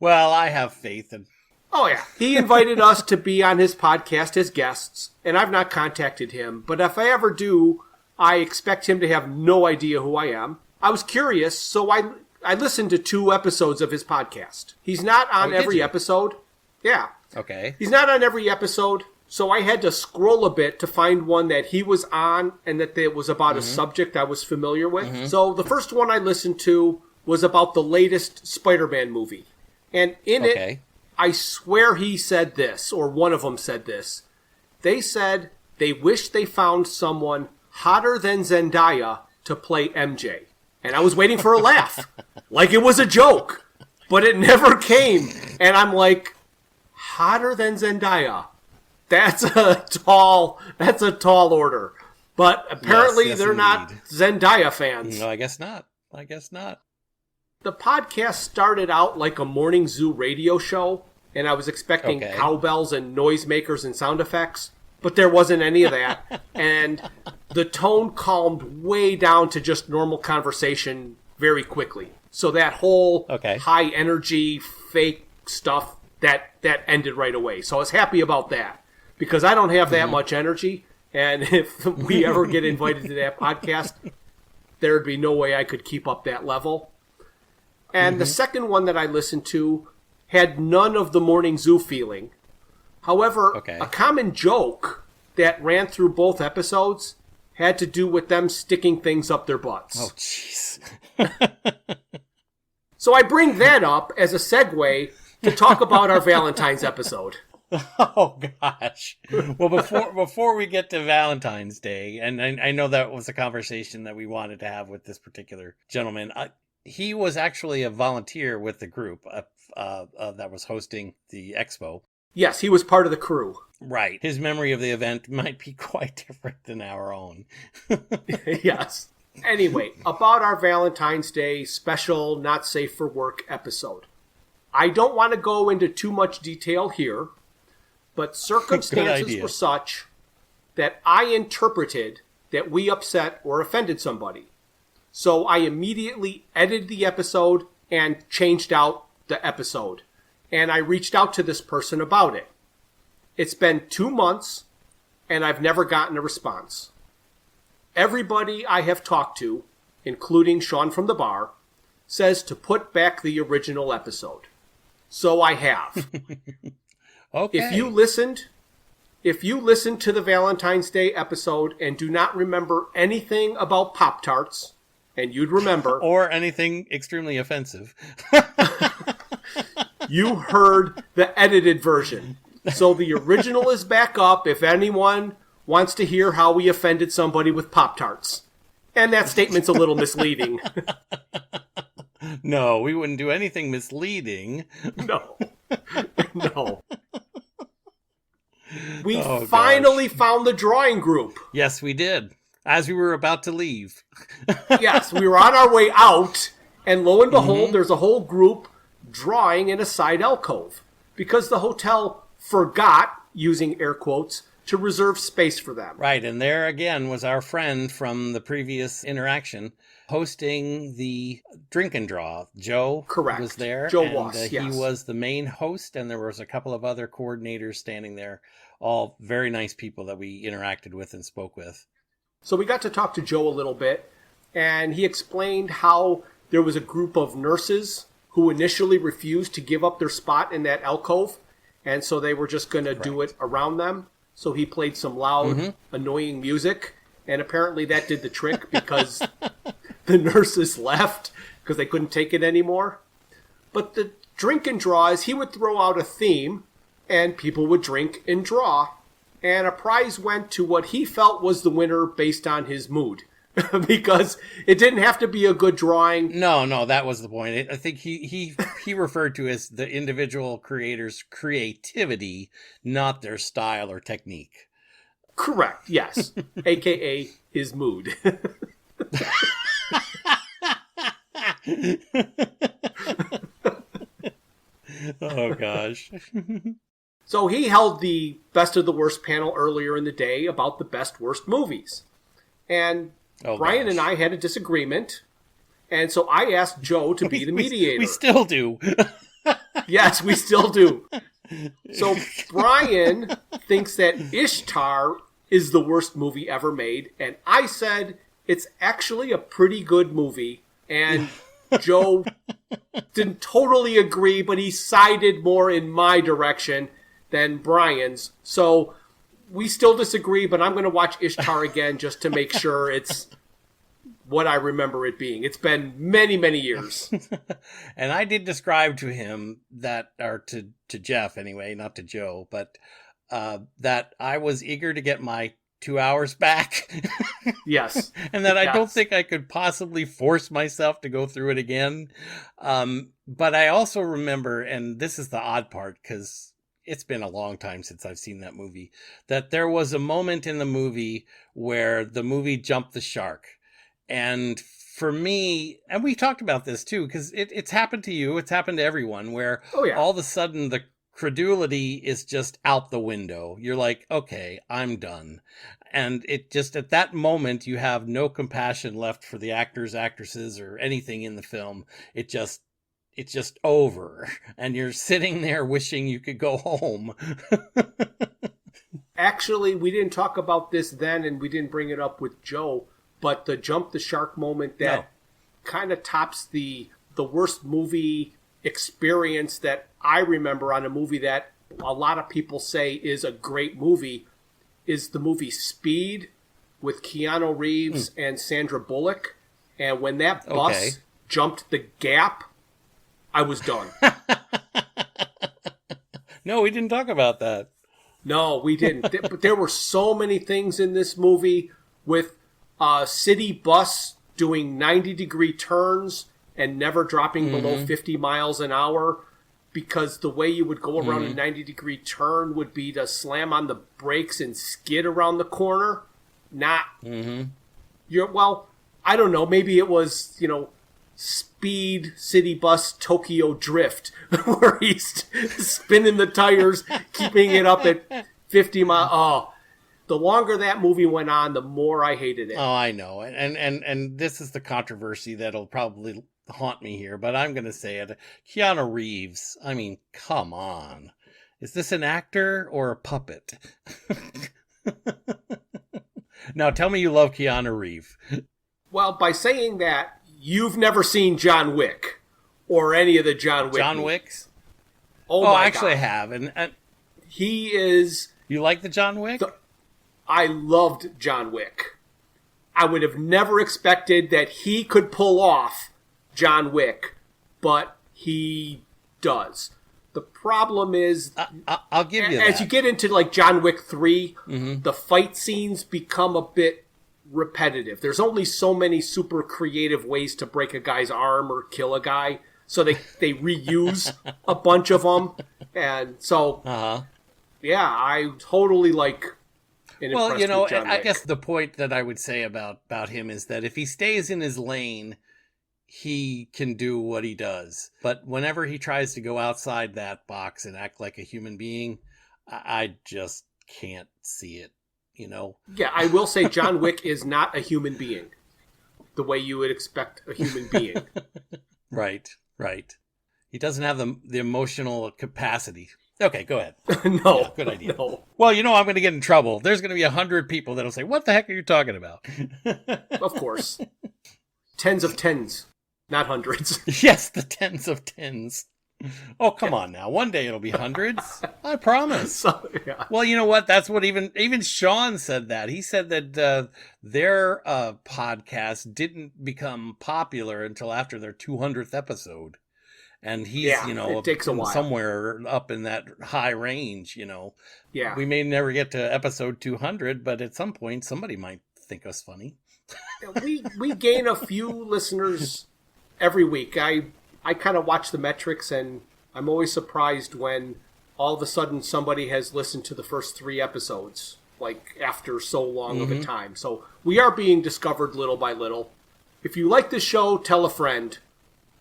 [SPEAKER 2] Well, I have faith in...
[SPEAKER 1] Oh, yeah. He invited us to be on his podcast as guests, and I've not contacted him. But if I ever do, I expect him to have no idea who I am. I was curious, so I listened to 2 episodes of his podcast. He's not on every episode. Yeah.
[SPEAKER 2] Okay.
[SPEAKER 1] He's not on every episode, so I had to scroll a bit to find one that he was on and that it was about a subject I was familiar with. So the first one I listened to was about the latest Spider-Man movie. And in it, I swear he said this, or one of them said this. They said they wish they found someone hotter than Zendaya to play MJ. And I was waiting for a laugh, like it was a joke, but it never came. And I'm like, hotter than Zendaya? That's a tall order. But apparently they're not Zendaya fans.
[SPEAKER 2] No, I guess not.
[SPEAKER 1] The podcast started out like a morning zoo radio show, and I was expecting cowbells and noisemakers and sound effects, but there wasn't any of that. And the tone calmed way down to just normal conversation very quickly. So that whole high energy, fake stuff, that ended right away. So I was happy about that, because I don't have that much energy, and if we ever get invited to that podcast, there'd be no way I could keep up that level. And the second one that I listened to had none of the morning zoo feeling. However, a common joke that ran through both episodes had to do with them sticking things up their butts.
[SPEAKER 2] Oh, jeez.
[SPEAKER 1] So I bring that up as a segue to talk about our Valentine's episode.
[SPEAKER 2] Oh, gosh. Well, before we get to Valentine's Day, and I know that was a conversation that we wanted to have with this particular gentleman, he was actually a volunteer with the group, that was hosting the expo.
[SPEAKER 1] Yes, he was part of the crew.
[SPEAKER 2] Right. His memory of the event might be quite different than our own.
[SPEAKER 1] Yes. Anyway, about our Valentine's Day special Not Safe for Work episode. I don't want to go into too much detail here, but circumstances were such that I interpreted that we upset or offended somebody. So I immediately edited the episode and changed out the episode. And I reached out to this person about it. It's been 2 months, and I've never gotten a response. Everybody I have talked to, including Sean from the bar, says to put back the original episode. So I have.
[SPEAKER 2] Okay.
[SPEAKER 1] If you listened to the Valentine's Day episode and do not remember anything about Pop-Tarts, and you'd remember...
[SPEAKER 2] or anything extremely offensive.
[SPEAKER 1] You heard the edited version. So the original is back up if anyone wants to hear how we offended somebody with Pop-Tarts. And that statement's a little misleading.
[SPEAKER 2] No, we wouldn't do anything misleading.
[SPEAKER 1] No. We finally found the drawing group.
[SPEAKER 2] Yes, we did. As we were about to leave.
[SPEAKER 1] Yes, we were on our way out, and lo and behold, there's a whole group drawing in a side alcove. Because the hotel forgot, using air quotes, to reserve space for them.
[SPEAKER 2] Right, and there again was our friend from the previous interaction hosting the drink and draw. Joe
[SPEAKER 1] Correct.
[SPEAKER 2] Was there.
[SPEAKER 1] Joe
[SPEAKER 2] and,
[SPEAKER 1] was, yes.
[SPEAKER 2] He was the main host, and there was a couple of other coordinators standing there, all very nice people that we interacted with and spoke with.
[SPEAKER 1] So we got to talk to Joe a little bit, and he explained how there was a group of nurses who initially refused to give up their spot in that alcove, and so they were just going to do it around them. So he played some loud, annoying music, and apparently that did the trick because the nurses left because they couldn't take it anymore. But the drink and draw is he would throw out a theme, and people would drink and draw, and a prize went to what he felt was the winner based on his mood. Because it didn't have to be a good drawing.
[SPEAKER 2] No, that was the point. I think he referred to as the individual creator's creativity, not their style or technique.
[SPEAKER 1] Correct, yes. AKA his mood.
[SPEAKER 2] Oh, gosh.
[SPEAKER 1] So he held the Best of the Worst panel earlier in the day about the best worst movies. And Bryan and I had a disagreement, and so I asked Joe to be the mediator.
[SPEAKER 2] We still do.
[SPEAKER 1] Yes, we still do. So Bryan thinks that Ishtar is the worst movie ever made, and I said it's actually a pretty good movie, and Joe didn't totally agree, but he sided more in my direction than Bryan's. So we still disagree, but I'm going to watch Ishtar again just to make sure it's what I remember it being. It's been many, many years.
[SPEAKER 2] And I did describe to him that, or to Jeff anyway, not to Joe, but that I was eager to get my 2 hours back.
[SPEAKER 1] Yes.
[SPEAKER 2] And that I don't think I could possibly force myself to go through it again. But I also remember, and this is the odd part, because it's been a long time since I've seen that movie, that there was a moment in the movie where the movie jumped the shark. And for me, and we talked about this too, because it's happened to you, it's happened to everyone, where all of a sudden the credulity is just out the window. You're like, okay, I'm done. And it just, at that moment, you have no compassion left for the actors, actresses, or anything in the film. It's just over. And you're sitting there wishing you could go home.
[SPEAKER 1] Actually, we didn't talk about this then, and we didn't bring it up with Joe, but the jump the shark moment that kind of tops the worst movie experience that I remember on a movie that a lot of people say is a great movie is the movie Speed with Keanu Reeves and Sandra Bullock. And when that bus jumped the gap, I was done.
[SPEAKER 2] No, we didn't talk about that.
[SPEAKER 1] No, we didn't. But there were so many things in this movie with a city bus doing 90-degree turns and never dropping below 50 miles an hour. because the way you would go around a 90-degree turn would be to slam on the brakes and skid around the corner. Not, well, I don't know, maybe it was, Speed City Bus Tokyo Drift, where he's spinning the tires, keeping it up at 50 miles. Oh, the longer that movie went on, the more I hated it.
[SPEAKER 2] Oh, I know. And this is the controversy that'll probably haunt me here, but I'm going to say it. Keanu Reeves, I mean, come on. Is this an actor or a puppet? Now, tell me you love Keanu Reeves.
[SPEAKER 1] Well, by saying that, you've never seen John Wick or any of the John Wick
[SPEAKER 2] John
[SPEAKER 1] movies.
[SPEAKER 2] Wick's?
[SPEAKER 1] Oh, my
[SPEAKER 2] actually,
[SPEAKER 1] God.
[SPEAKER 2] I have. And
[SPEAKER 1] he is...
[SPEAKER 2] You like the John Wick?
[SPEAKER 1] I loved John Wick. I would have never expected that he could pull off John Wick, but he does. The problem is,
[SPEAKER 2] I'll give you that.
[SPEAKER 1] As you get into like John Wick 3, the fight scenes become a bit repetitive. There's only so many super creative ways to break a guy's arm or kill a guy, so they reuse a bunch of them. And so, yeah, I totally like...
[SPEAKER 2] Well, I guess the point that I would say about him is that if he stays in his lane, he can do what he does. But whenever he tries to go outside that box and act like a human being, I just can't see it,
[SPEAKER 1] Yeah, I will say John Wick is not a human being the way you would expect a human being.
[SPEAKER 2] Right. He doesn't have the emotional capacity. Okay, go ahead.
[SPEAKER 1] No.
[SPEAKER 2] Yeah, good idea.
[SPEAKER 1] No.
[SPEAKER 2] Well, I'm going to get in trouble. There's going to be 100 people that'll say, what the heck are you talking about?
[SPEAKER 1] Of course. Tens of tens, not hundreds.
[SPEAKER 2] Yes, the tens of tens. Oh, come on now. One day it'll be hundreds. I promise.
[SPEAKER 1] So, yeah.
[SPEAKER 2] Well, you know what? That's what even Sean said that. He said that their podcast didn't become popular until after their 200th episode. And he's,
[SPEAKER 1] it takes a while.
[SPEAKER 2] Somewhere up in that high range,
[SPEAKER 1] Yeah.
[SPEAKER 2] We may never get to episode 200, but at some point somebody might think us funny.
[SPEAKER 1] We gain a few listeners every week. I kind of watch the metrics, and I'm always surprised when all of a sudden somebody has listened to the first 3 episodes, like after so long of a time. So we are being discovered little by little. If you like this show, tell a friend.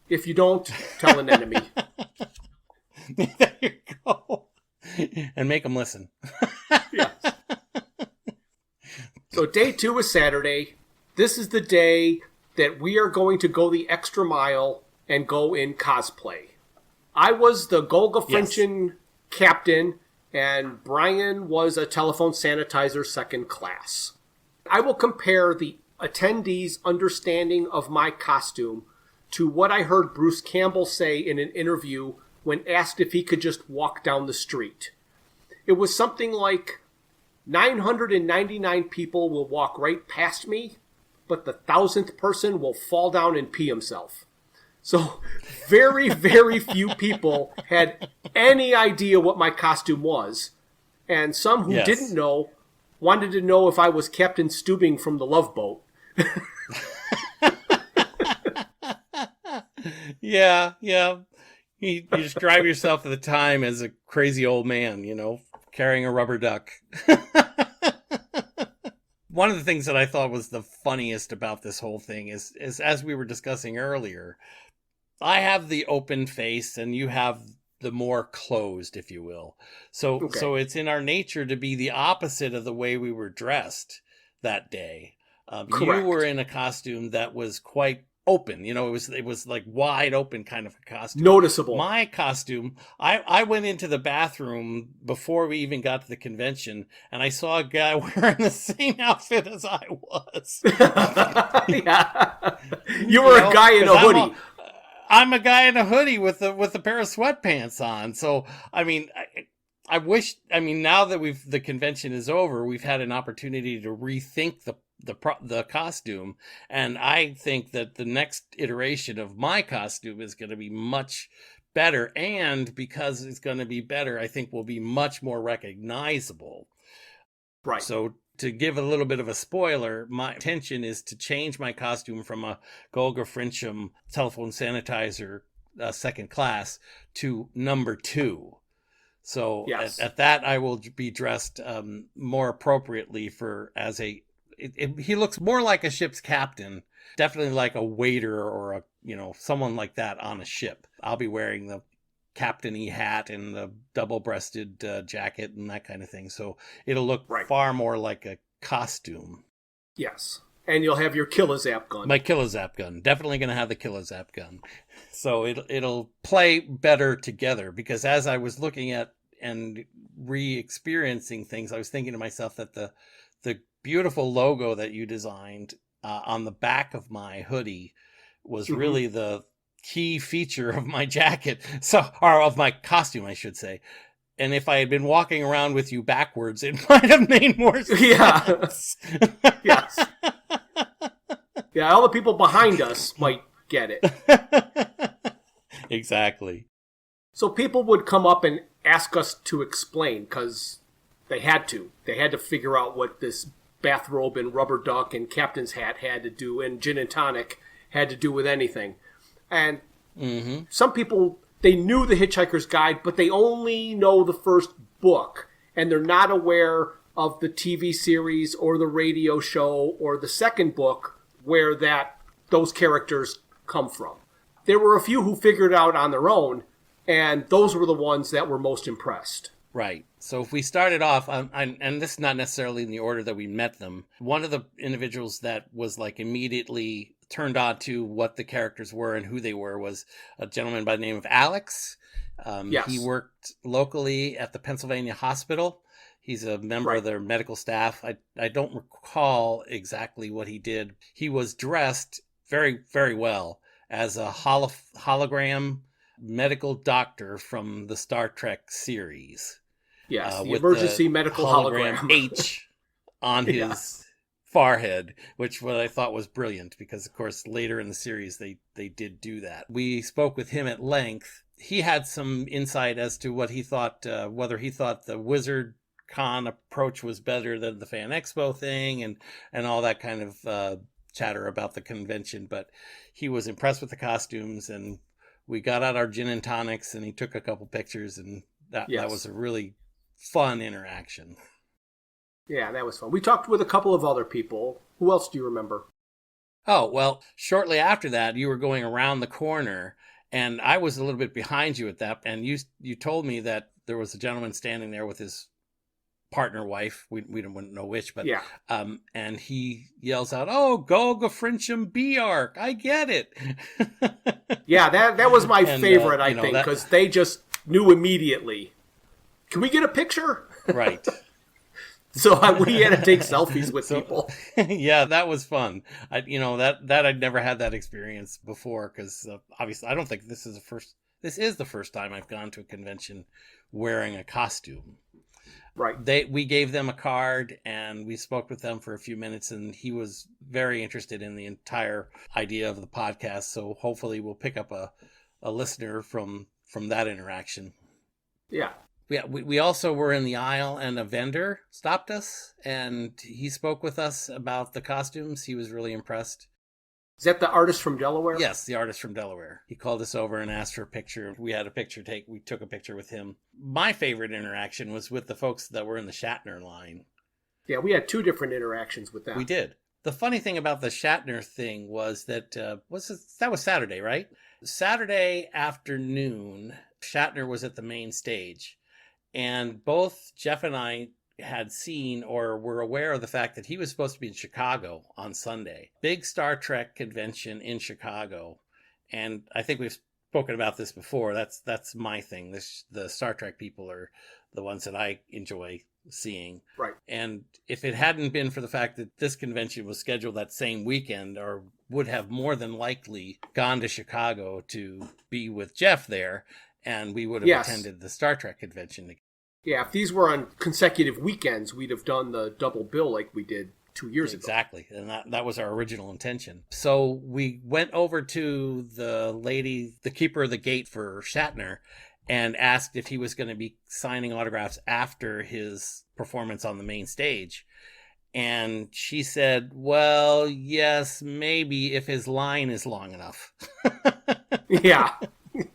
[SPEAKER 1] If you don't, tell an enemy.
[SPEAKER 2] There you go. And make them listen.
[SPEAKER 1] Yes. So day 2 is Saturday. This is the day that we are going to go the extra mile and go in cosplay. I was the Golga Frenchen captain, and Bryan was a telephone sanitizer second class. I will compare the attendees' understanding of my costume to what I heard Bruce Campbell say in an interview when asked if he could just walk down the street. It was something like, 999 people will walk right past me, but the 1,000th person will fall down and pee himself. So very, very few people had any idea what my costume was. And some who didn't know wanted to know if I was Captain Stubing from the Love Boat.
[SPEAKER 2] Yeah. You describe yourself at the time as a crazy old man, carrying a rubber duck. One of the things that I thought was the funniest about this whole thing is as we were discussing earlier, I have the open face and you have the more closed, if you will. So it's in our nature to be the opposite of the way we were dressed that day. You were in a costume that was quite open, it was like wide open kind of a costume.
[SPEAKER 1] Noticeable.
[SPEAKER 2] My costume, I went into the bathroom before we even got to the convention, and I saw a guy wearing the same outfit as I was.
[SPEAKER 1] Yeah. You were a guy in a hoodie.
[SPEAKER 2] I'm a guy in a hoodie with a pair of sweatpants on. So, I mean, I wish, now that the convention is over, we've had an opportunity to rethink the costume, and I think that the next iteration of my costume is going to be much better, and because it's going to be better, I think will be much more recognizable.
[SPEAKER 1] Right.
[SPEAKER 2] So to give a little bit of a spoiler, my intention is to change my costume from a Golga Frenchen telephone sanitizer second class to number 2. So
[SPEAKER 1] Yes.
[SPEAKER 2] at that, I will be dressed more appropriately he looks more like a ship's captain, definitely like a waiter or someone like that on a ship. I'll be wearing the captain-y hat and the double-breasted jacket and that kind of thing. So it'll look far more like a costume.
[SPEAKER 1] Yes. And you'll have your Killazap gun.
[SPEAKER 2] My Killazap gun. Definitely going to have the Killazap gun. So it'll play better together, because as I was looking at and re-experiencing things, I was thinking to myself that the beautiful logo that you designed on the back of my hoodie was really the key feature of my jacket. Or of my costume, I should say. And if I had been walking around with you backwards, it might have made more sense.
[SPEAKER 1] Yeah. Yes. Yeah, all the people behind us might get it.
[SPEAKER 2] Exactly.
[SPEAKER 1] So people would come up and ask us to explain, because they had to. They had to figure out what this bathrobe and rubber duck and captain's hat had to do, and gin and tonic had to do with anything. And some people, they knew the Hitchhiker's Guide, but they only know the first book, and they're not aware of the TV series or the radio show or the second book where those characters come from. There were a few who figured it out on their own, and those were the ones that were most impressed.
[SPEAKER 2] Right. So if we started off, and this is not necessarily in the order that we met them, one of the individuals that was like immediately turned on to what the characters were and who they were was a gentleman by the name of Alex.
[SPEAKER 1] Yes.
[SPEAKER 2] He worked locally at the Pennsylvania Hospital. He's a member of their medical staff. I don't recall exactly what he did. He was dressed very, very well as a hologram medical doctor from the Star Trek series.
[SPEAKER 1] Yes, the
[SPEAKER 2] with
[SPEAKER 1] emergency
[SPEAKER 2] the
[SPEAKER 1] medical hologram.
[SPEAKER 2] H on his forehead, which what I thought was brilliant, because of course later in the series they did do that. We spoke with him at length. He had some insight as to what he thought, whether he thought the Wizard Con approach was better than the Fan EXPO thing, and all that kind of chatter about the convention. But he was impressed with the costumes, and we got out our gin and tonics, and he took a couple pictures, and that was a really fun interaction.
[SPEAKER 1] Yeah, that was fun. We talked with a couple of other people. Who else do you remember?
[SPEAKER 2] Oh, well, shortly after that, you were going around the corner, and I was a little bit behind you at that, and you told me that there was a gentleman standing there with his partner wife. We wouldn't know which, but and he yells out, "Oh, go Frincham B-Arc, I get it."
[SPEAKER 1] Yeah, that was my favorite, I think, because they just knew immediately. Can we get a picture?
[SPEAKER 2] Right.
[SPEAKER 1] So we had to take selfies with people.
[SPEAKER 2] Yeah, that was fun. That I'd never had that experience before, because obviously I don't think this is the first time I've gone to a convention wearing a costume.
[SPEAKER 1] Right.
[SPEAKER 2] We gave them a card, and we spoke with them for a few minutes, and he was very interested in the entire idea of the podcast. So hopefully we'll pick up a listener from that interaction.
[SPEAKER 1] Yeah.
[SPEAKER 2] Yeah, we also were in the aisle, and a vendor stopped us, and he spoke with us about the costumes. He was really impressed.
[SPEAKER 1] Is that the artist from Delaware?
[SPEAKER 2] Yes, the artist from Delaware. He called us over and asked for a picture. We had a picture take. We took a picture with him. My favorite interaction was with the folks that were in the Shatner line.
[SPEAKER 1] Yeah, we had 2 different interactions with them.
[SPEAKER 2] We did. The funny thing about the Shatner thing was that that was Saturday, right? Saturday afternoon, Shatner was at the main stage. And both Jeff and I had seen or were aware of the fact that he was supposed to be in Chicago on Sunday. Big Star Trek convention in Chicago. And I think we've spoken about this before. That's my thing. The Star Trek people are the ones that I enjoy seeing.
[SPEAKER 1] Right.
[SPEAKER 2] And if it hadn't been for the fact that this convention was scheduled that same weekend, or would have more than likely gone to Chicago to be with Jeff there, and we would have attended the Star Trek convention.
[SPEAKER 1] Yeah, if these were on consecutive weekends, we'd have done the double bill like we did 2 years ago.
[SPEAKER 2] Exactly, and that was our original intention. So we went over to the lady, the keeper of the gate for Shatner, and asked if he was going to be signing autographs after his performance on the main stage. And she said, well, yes, maybe if his line is long enough.
[SPEAKER 1] Yeah.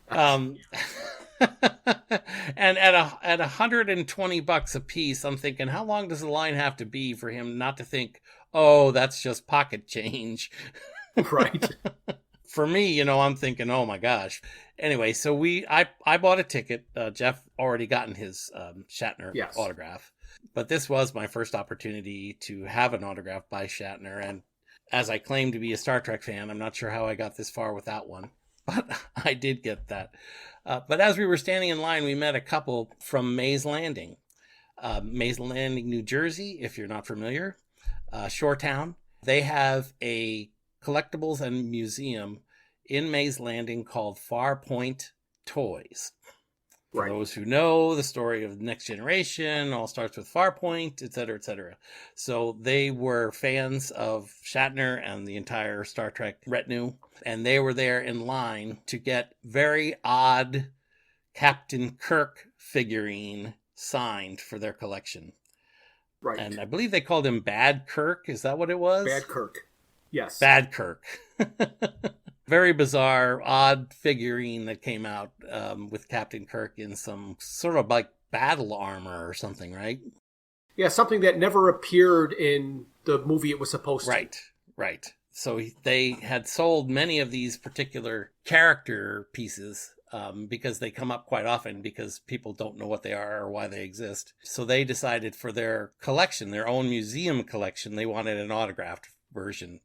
[SPEAKER 2] Um, and at $120 a piece, I'm thinking, how long does the line have to be for him not to think, oh, that's just pocket change?
[SPEAKER 1] Right.
[SPEAKER 2] For me, I'm thinking, oh my gosh. Anyway, so I bought a ticket. Jeff already gotten his Shatner
[SPEAKER 1] Yes.
[SPEAKER 2] autograph, but this was my first opportunity to have an autograph by Shatner. And as I claim to be a Star Trek fan, I'm not sure how I got this far without one, but I did get that. But as we were standing in line, we met a couple from Mays Landing, New Jersey, if you're not familiar, shore town. They have a collectibles and museum in Mays Landing called Farpoint Toys. For
[SPEAKER 1] Right.
[SPEAKER 2] those who know the story of Next Generation, all starts with Farpoint, et cetera, et cetera. So they were fans of Shatner and the entire Star Trek retinue, and they were there in line to get very odd Captain Kirk figurine signed for their collection.
[SPEAKER 1] Right.
[SPEAKER 2] And I believe they called him Bad Kirk. Is that what it was?
[SPEAKER 1] Bad Kirk. Yes.
[SPEAKER 2] Bad Kirk. Very bizarre, odd figurine that came out with Captain Kirk in some sort of like battle armor or something, right?
[SPEAKER 1] Yeah, something that never appeared in the movie it was supposed to.
[SPEAKER 2] Right. So they had sold many of these particular character pieces because they come up quite often because people don't know what they are or why they exist. So they decided for their collection, their own museum collection, they wanted an autographed version.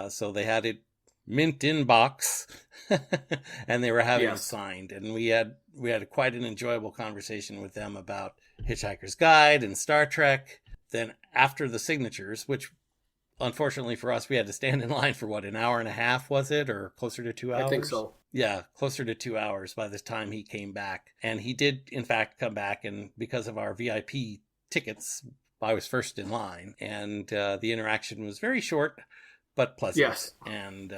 [SPEAKER 2] So they had it mint in box and they were having it signed. And we had quite an enjoyable conversation with them about Hitchhiker's Guide and Star Trek. Then after the signatures, which unfortunately for us, we had to stand in line for an hour and a half, was it? Or closer to 2 hours?
[SPEAKER 1] I think so.
[SPEAKER 2] Yeah, closer to 2 hours by the time he came back. And he did, in fact, come back. And because of our VIP tickets, I was first in line. And the interaction was very short, but pleasant.
[SPEAKER 1] Yes.
[SPEAKER 2] And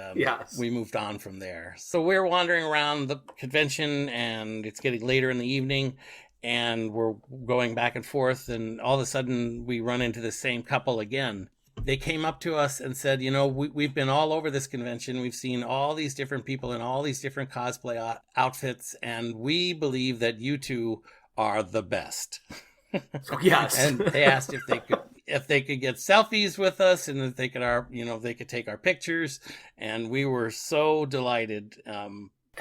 [SPEAKER 1] we
[SPEAKER 2] moved on from there. So we're wandering around the convention, and it's getting later in the evening. And we're going back and forth. And all of a sudden, we run into the same couple again. They came up to us and said, we've been all over this convention. We've seen all these different people in all these different cosplay outfits, and we believe that you two are the best.
[SPEAKER 1] Yes.
[SPEAKER 2] And they asked if they could get selfies with us and if they could take our pictures. And we were so delighted.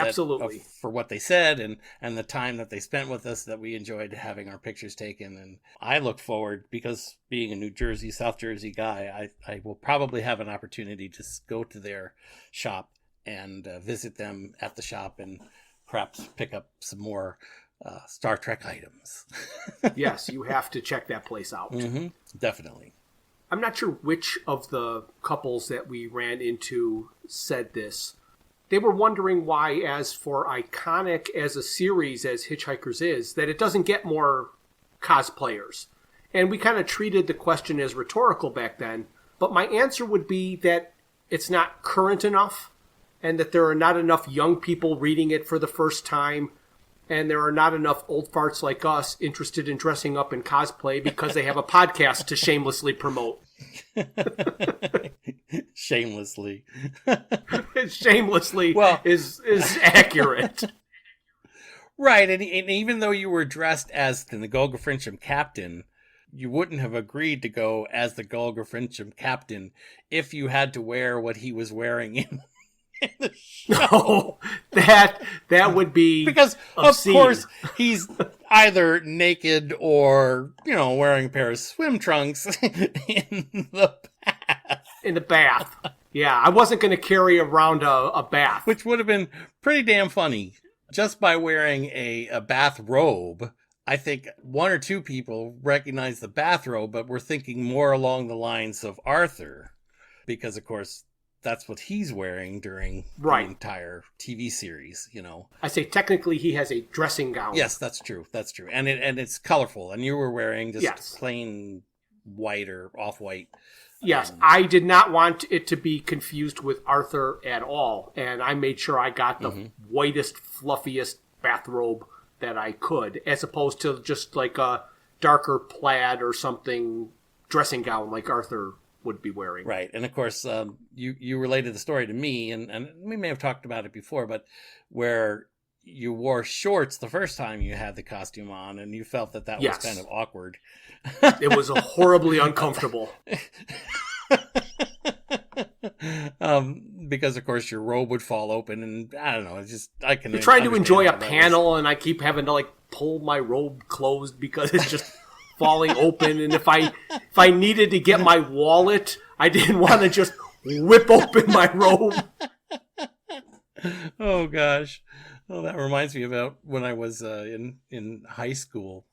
[SPEAKER 1] Absolutely.
[SPEAKER 2] For what they said and the time that they spent with us, that we enjoyed having our pictures taken. And I look forward, because being a South Jersey guy, I will probably have an opportunity to go to their shop and visit them at the shop and perhaps pick up some more Star Trek items.
[SPEAKER 1] Yes, you have to check that place out.
[SPEAKER 2] Mm-hmm, definitely.
[SPEAKER 1] I'm not sure which of the couples that we ran into said this. They were wondering why, as for iconic as a series as Hitchhikers is, that it doesn't get more cosplayers. And we kind of treated the question as rhetorical back then. But my answer would be that it's not current enough, and that there are not enough young people reading it for the first time, and there are not enough old farts like us interested in dressing up in cosplay because they have a podcast to shamelessly promote.
[SPEAKER 2] Shamelessly.
[SPEAKER 1] Shamelessly is accurate.
[SPEAKER 2] Right, and even though you were dressed as the Golga Frincham captain, you wouldn't have agreed to go as the Golga Frincham captain if you had to wear what he was wearing in the show.
[SPEAKER 1] No, that would be
[SPEAKER 2] because
[SPEAKER 1] obscene.
[SPEAKER 2] Of course he's either naked or wearing a pair of swim trunks in the bath.
[SPEAKER 1] In the bath, yeah. I wasn't going to carry around a bath,
[SPEAKER 2] which would have been pretty damn funny. Just by wearing a bath robe, I think one or two people recognized the bathrobe, but were thinking more along the lines of Arthur, because of course that's what he's wearing during the entire TV series,
[SPEAKER 1] I say technically he has a dressing gown.
[SPEAKER 2] Yes, that's true. That's true. And it's colorful. And you were wearing just plain white or off-white.
[SPEAKER 1] Yes, I did not want it to be confused with Arthur at all. And I made sure I got the whitest, fluffiest bathrobe that I could, as opposed to just like a darker plaid or something dressing gown like Arthur would be wearing.
[SPEAKER 2] Right. And of course, you related the story to me, and we may have talked about it before, but where you wore shorts the first time you had the costume on, and you felt that was
[SPEAKER 1] Yes.
[SPEAKER 2] kind of awkward.
[SPEAKER 1] It was horribly uncomfortable.
[SPEAKER 2] Because of course your robe would fall open, and I don't know. I can.
[SPEAKER 1] You're trying to enjoy a panel, and I keep having to pull my robe closed because it's just falling open. And if I needed to get my wallet, I didn't want to just whip open my robe.
[SPEAKER 2] Oh gosh. Well, that reminds me about when I was in high school.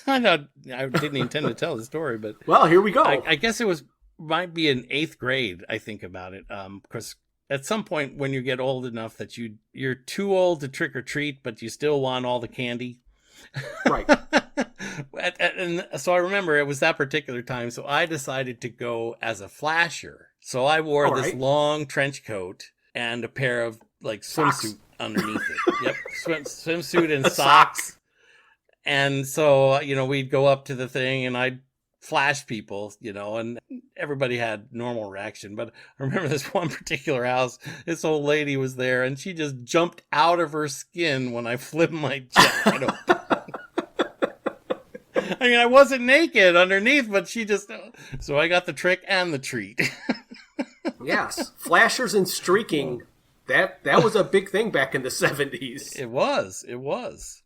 [SPEAKER 2] I didn't intend to tell the story, but
[SPEAKER 1] well, here we go.
[SPEAKER 2] I guess might be in 8th grade. I think about it, because at some point when you get old enough that you're too old to trick or treat, but you still want all the candy.
[SPEAKER 1] Right.
[SPEAKER 2] And so I remember it was that particular time. So I decided to go as a flasher. So I wore this long trench coat and a pair of swimsuit underneath it. Yep, swimsuit and socks. And so we'd go up to the thing and I'd flash people, and everybody had normal reaction. But I remember this one particular house, this old lady was there and she just jumped out of her skin when I flipped my jacket open. I mean, I wasn't naked underneath, but so I got the trick and the treat.
[SPEAKER 1] Yes, flashers and streaking, that was a big thing back in the 70s.
[SPEAKER 2] It was.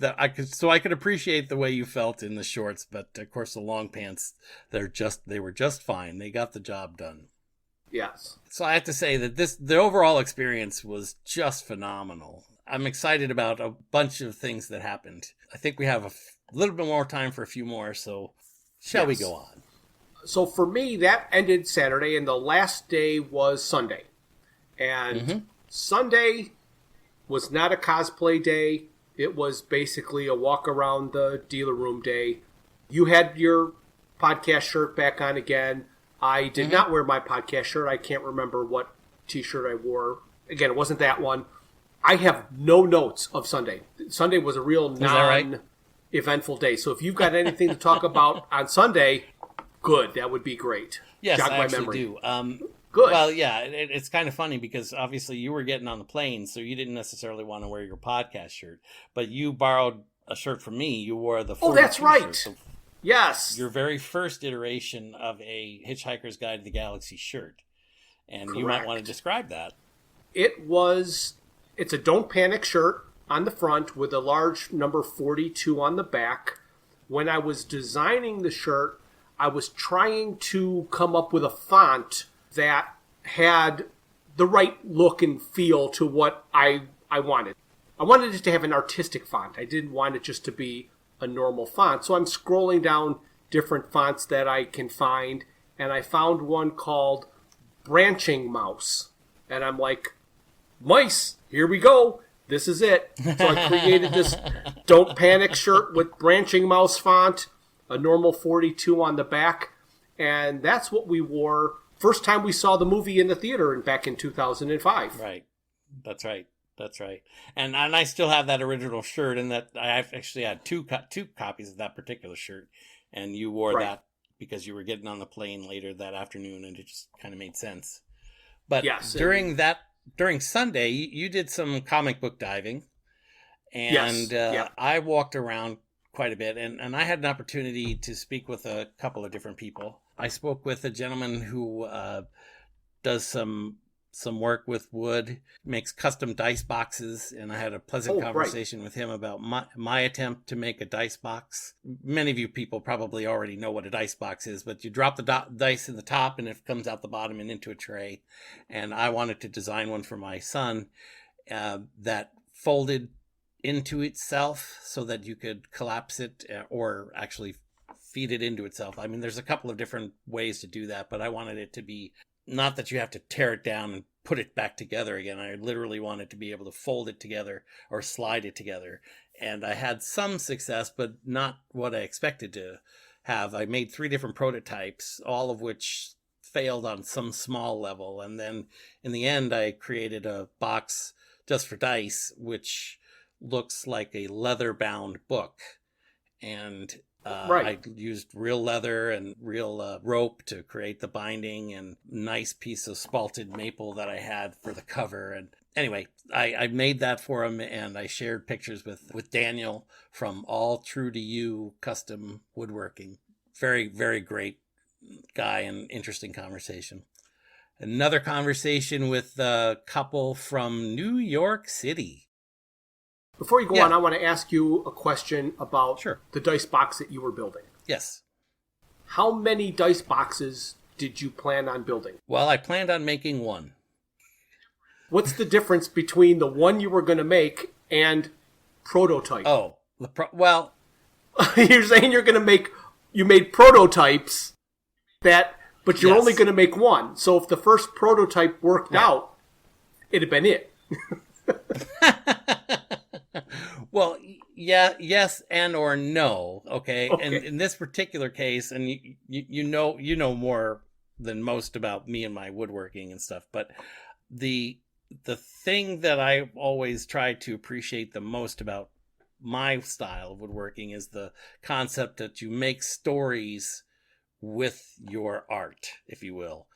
[SPEAKER 2] I could appreciate the way you felt in the shorts, but of course the long pants, they were just fine. They got the job done.
[SPEAKER 1] Yes.
[SPEAKER 2] So I have to say that the overall experience was just phenomenal. I'm excited about a bunch of things that happened. I think we have a little bit more time for a few more, so shall we go on?
[SPEAKER 1] So for me, that ended Saturday, and the last day was Sunday. And Sunday was not a cosplay day. It was basically a walk around the dealer room day. You had your podcast shirt back on again. I did not wear my podcast shirt. I can't remember what t-shirt I wore. Again, it wasn't that one. I have no notes of Sunday. Sunday was a real non-eventful day. So if you've got anything to talk about on Sunday, good. That would be great.
[SPEAKER 2] Yes,
[SPEAKER 1] Jog
[SPEAKER 2] I
[SPEAKER 1] my
[SPEAKER 2] actually
[SPEAKER 1] memory.
[SPEAKER 2] do.
[SPEAKER 1] Good.
[SPEAKER 2] Well, yeah, it's kind of funny because obviously you were getting on the plane, so you didn't necessarily want to wear your podcast shirt. But you borrowed a shirt from me. You wore the 42
[SPEAKER 1] that's right.
[SPEAKER 2] shirt, so
[SPEAKER 1] yes.
[SPEAKER 2] your very first iteration of a Hitchhiker's Guide to the Galaxy shirt. And
[SPEAKER 1] Correct.
[SPEAKER 2] You might want to describe that.
[SPEAKER 1] It's a Don't Panic shirt on the front with a large number 42 on the back. When I was designing the shirt, I was trying to come up with a font that had the right look and feel to what I wanted. I wanted it to have an artistic font. I didn't want it just to be a normal font. So I'm scrolling down different fonts that I can find, and I found one called Branching Mouse. And I'm like, mice, here we go. This is it. So I created this Don't Panic shirt with Branching Mouse font, a normal 42 on the back, and that's what we wore first time we saw the movie in the theater back in 2005.
[SPEAKER 2] Right. That's right. And I still have that original shirt, and that I actually had two copies of that particular shirt, and you wore that because you were getting on the plane later that afternoon, and it just kind of made sense. But during Sunday, you did some comic book diving, and I walked around quite a bit, and I had an opportunity to speak with a couple of different people. I spoke with a gentleman who does some work with wood, makes custom dice boxes, and I had a pleasant conversation with him about my attempt to make a dice box. Many of you people probably already know what a dice box is, but you drop the dice in the top and it comes out the bottom and into a tray. And I wanted to design one for my son that folded into itself so that you could collapse it or actually feed it into itself. I mean, there's a couple of different ways to do that, but I wanted it to be not that you have to tear it down and put it back together again. I literally wanted to be able to fold it together or slide it together. And I had some success, but not what I expected to have. I made 3 different prototypes, all of which failed on some small level. And then in the end, I created a box just for dice, which looks like a leather-bound book. And
[SPEAKER 1] Right.
[SPEAKER 2] I used real leather and real rope to create the binding, and nice piece of spalted maple that I had for the cover. And anyway, I made that for him, and I shared pictures with Daniel from All True to You Custom Woodworking. Very, very great guy and interesting conversation. Another conversation with a couple from New York City.
[SPEAKER 1] Before you go on, I want to ask you a question about the dice box that you were building.
[SPEAKER 2] Yes.
[SPEAKER 1] How many dice boxes did you plan on building?
[SPEAKER 2] Well, I planned on making one.
[SPEAKER 1] What's the difference between the one you were going to make and prototype?
[SPEAKER 2] Oh, well...
[SPEAKER 1] You're saying you made prototypes but you're only going to make one. So if the first prototype worked out, it'd have been it.
[SPEAKER 2] Well, yeah, yes, and or no. Okay. And in this particular case, and you know more than most about me and my woodworking and stuff, but the thing that I always try to appreciate the most about my style of woodworking is the concept that you make stories with your art, if you will.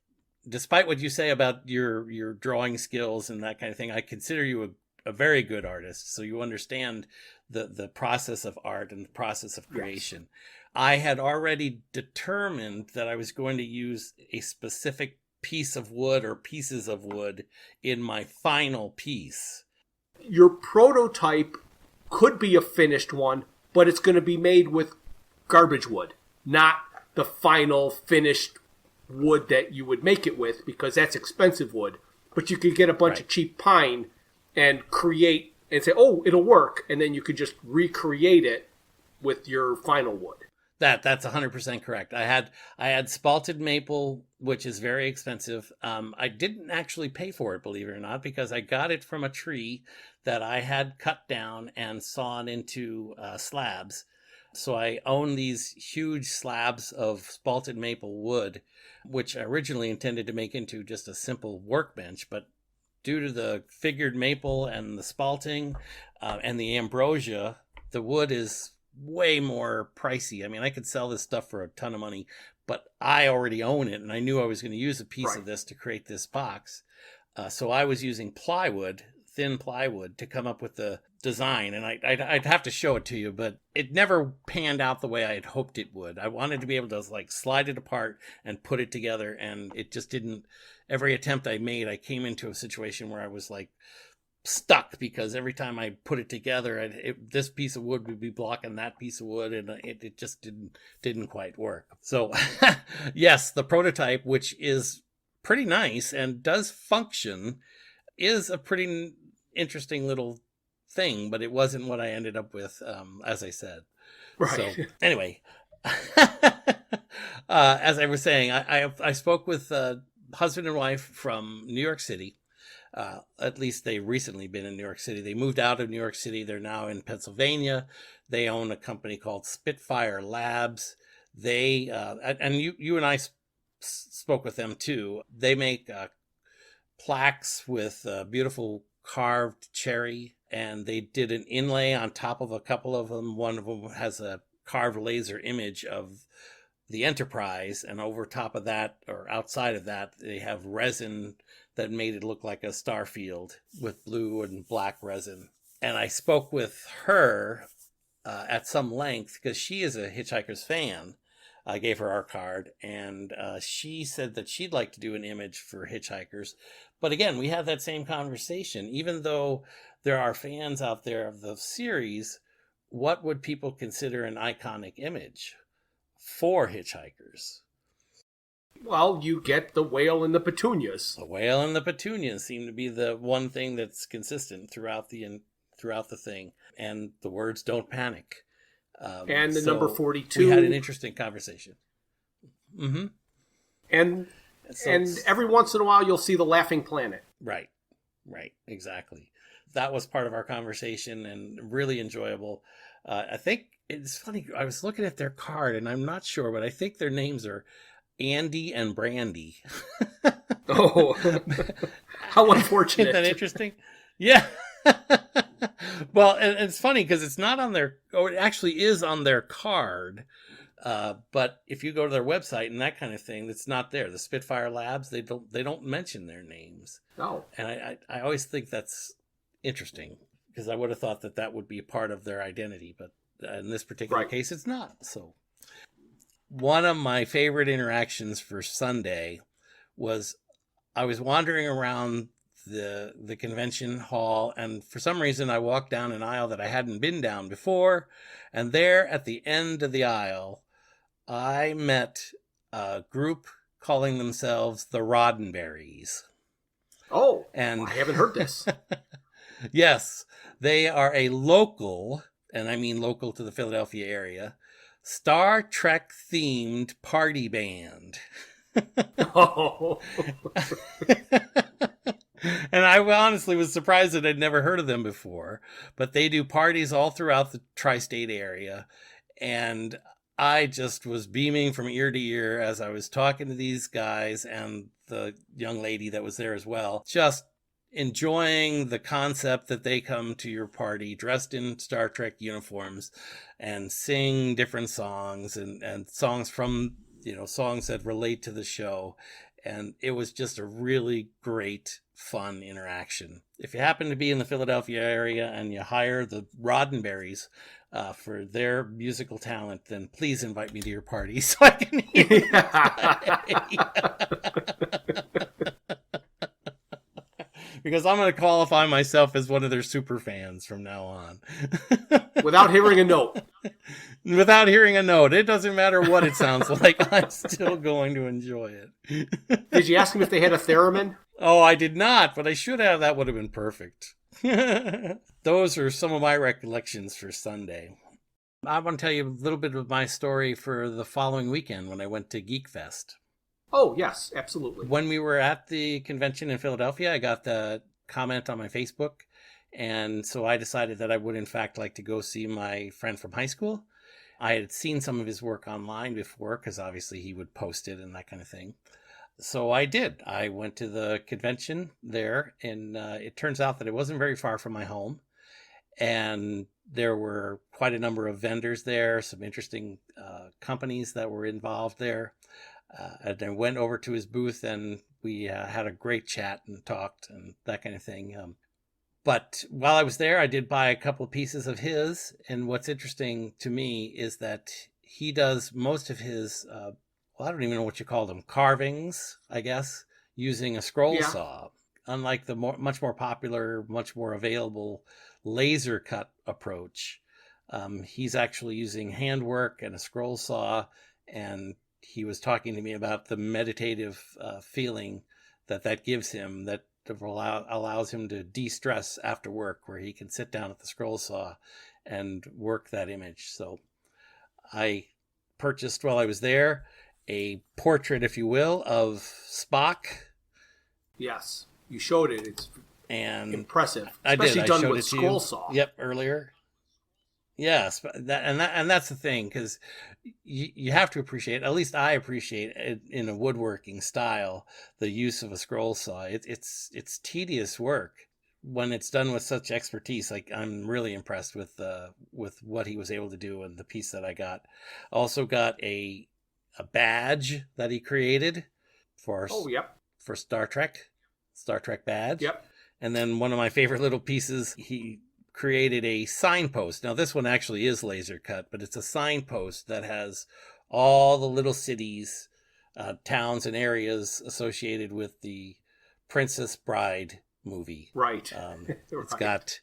[SPEAKER 2] Despite what you say about your drawing skills and that kind of thing, I consider you a very good artist, so you understand the process of art and the process of creation. Yes. I had already determined that I was going to use a specific piece of wood or pieces of wood in my final piece.
[SPEAKER 1] Your prototype could be a finished one, but it's going to be made with garbage wood, not the final finished wood that you would make it with, because that's expensive wood. But you could get a bunch of cheap pine and create and say, oh, it'll work. And then you could just recreate it with your final wood.
[SPEAKER 2] That's 100% correct. I had spalted maple, which is very expensive. I didn't actually pay for it, believe it or not, because I got it from a tree that I had cut down and sawn into slabs. So I own these huge slabs of spalted maple wood, which I originally intended to make into just a simple workbench, but due to the figured maple and the spalting and the ambrosia, the wood is way more pricey. I mean, I could sell this stuff for a ton of money, but I already own it, and I knew I was going to use a piece of this to create this box. So I was using plywood, thin plywood, to come up with the design, and I'd have to show it to you, but it never panned out the way I had hoped it would. I wanted to be able to like slide it apart and put it together, and it just didn't. Every attempt I made, I came into a situation where I was like stuck, because every time I put it together, this piece of wood would be blocking that piece of wood, and it just didn't quite work. So yes, the prototype, which is pretty nice and does function, is a pretty interesting little thing, but it wasn't what I ended up with, as I said. Right. So anyway, as I was saying, I spoke with husband and wife from New York City. At least they've recently been in New York City. They moved out of New York City. They're now in Pennsylvania. They own a company called Spitfire Labs. They and you and I spoke with them too. They make plaques with beautiful carved cherry, and they did an inlay on top of a couple of them. One of them has a carved laser image of the Enterprise, and over top of that, or outside of that, they have resin that made it look like a star field with blue and black resin. And I spoke with her at some length, because she is a Hitchhiker's fan. I gave her our card, and she said that she'd like to do an image for Hitchhikers. But again, we had that same conversation. Even though there are fans out there of the series, what would people consider an iconic image for Hitchhikers?
[SPEAKER 1] Well, you get the whale and the petunias.
[SPEAKER 2] The whale and the petunias seem to be the one thing that's consistent throughout the thing. And the words "Don't panic."
[SPEAKER 1] And the number 42.
[SPEAKER 2] We had an interesting conversation. Mm-hmm.
[SPEAKER 1] And every once in a while, you'll see the laughing planet.
[SPEAKER 2] Right, exactly. That was part of our conversation and really enjoyable. I think it's funny. I was looking at their card, and I'm not sure, but I think their names are Andy and Brandy.
[SPEAKER 1] Oh, how unfortunate.
[SPEAKER 2] Isn't that interesting? Yeah. Well, and it's funny because it's not on their, oh, it actually is on their card. But if you go to their website and that kind of thing, it's not there. The Spitfire Labs, they don't mention their names.
[SPEAKER 1] Oh.
[SPEAKER 2] And I always think that's interesting because I would have thought that that would be a part of their identity, but in this particular case, it's not. So one of my favorite interactions for Sunday was I was wandering around the convention hall, and for some reason I walked down an aisle that I hadn't been down before, and there at the end of the aisle I met a group calling themselves the Roddenberries.
[SPEAKER 1] Oh,
[SPEAKER 2] and
[SPEAKER 1] I haven't heard this.
[SPEAKER 2] Yes, they are a local, and I mean local to the Philadelphia area, Star Trek themed party band.
[SPEAKER 1] Oh.
[SPEAKER 2] And I honestly was surprised that I'd never heard of them before, but they do parties all throughout the tri-state area, and I just was beaming from ear to ear as I was talking to these guys and the young lady that was there as well, just enjoying the concept that they come to your party dressed in Star Trek uniforms and sing different songs and songs from, songs that relate to the show. And it was just a really great, fun interaction. If you happen to be in the Philadelphia area and you hire the Roddenberries for their musical talent, then please invite me to your party so I can hear because I'm going to qualify myself as one of their super fans from now on.
[SPEAKER 1] Without hearing a note.
[SPEAKER 2] Without hearing a note. It doesn't matter what it sounds like. I'm still going to enjoy it.
[SPEAKER 1] Did you ask them if they had a theremin?
[SPEAKER 2] Oh, I did not, but I should have. That would have been perfect. Those are some of my recollections for Sunday. I want to tell you a little bit of my story for the following weekend when I went to Geek Fest.
[SPEAKER 1] Oh, yes, absolutely.
[SPEAKER 2] When we were at the convention in Philadelphia, I got the comment on my Facebook. And so I decided that I would, in fact, like to go see my friend from high school. I had seen some of his work online before because obviously he would post it and that kind of thing. So I did. I went to the convention there, and it turns out that it wasn't very far from my home. And there were quite a number of vendors there, some interesting companies that were involved there. And I went over to his booth, and we had a great chat and talked and that kind of thing. But while I was there, I did buy a couple of pieces of his. And what's interesting to me is that he does most of his, I don't even know what you call them, carvings, I guess, using a scroll saw. Unlike the much more popular, much more available laser cut approach, he's actually using handwork and a scroll saw. And he was talking to me about the meditative feeling that gives him, that allows him to de-stress after work, where he can sit down at the scroll saw and work that image. So I purchased, while I was there, a portrait, if you will, of Spock.
[SPEAKER 1] Yes, you showed it. It's impressive, especially done with scroll saw.
[SPEAKER 2] Yep, earlier. Yes, that's the thing, because you have to appreciate, at least I appreciate it in a woodworking style, the use of a scroll saw. It's tedious work when it's done with such expertise. Like, I'm really impressed with what he was able to do, and the piece that I got. Also got a badge that he created for for Star Trek badge.
[SPEAKER 1] Yep.
[SPEAKER 2] And then one of my favorite little pieces, he created a signpost. Now, this one actually is laser cut, but it's a signpost that has all the little cities, towns, and areas associated with the Princess Bride movie.
[SPEAKER 1] Right.
[SPEAKER 2] It's got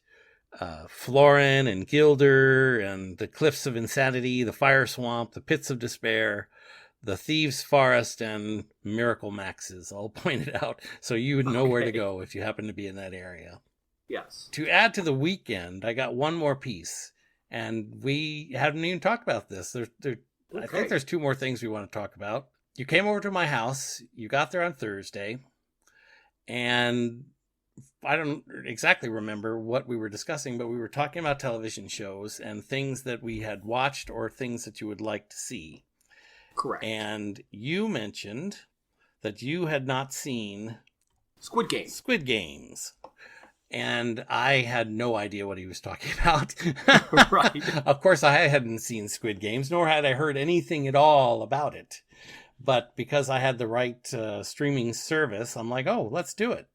[SPEAKER 2] Florin and Gilder and the Cliffs of Insanity, the Fire Swamp, the Pits of Despair, the Thieves' Forest, and Miracle Maxes all pointed out, so you would know where to go if you happen to be in that area.
[SPEAKER 1] Yes.
[SPEAKER 2] To add to the weekend, I got one more piece, and we haven't even talked about this. I think there's two more things we want to talk about. You came over to my house. You got there on Thursday, and I don't exactly remember what we were discussing, but we were talking about television shows and things that we had watched or things that you would like to see.
[SPEAKER 1] Correct.
[SPEAKER 2] And you mentioned that you had not seen
[SPEAKER 1] Squid Games.
[SPEAKER 2] And I had no idea what he was talking about.
[SPEAKER 1] Right.
[SPEAKER 2] Of course, I hadn't seen Squid Games, nor had I heard anything at all about it. But because I had the right streaming service, I'm like, oh, let's do it.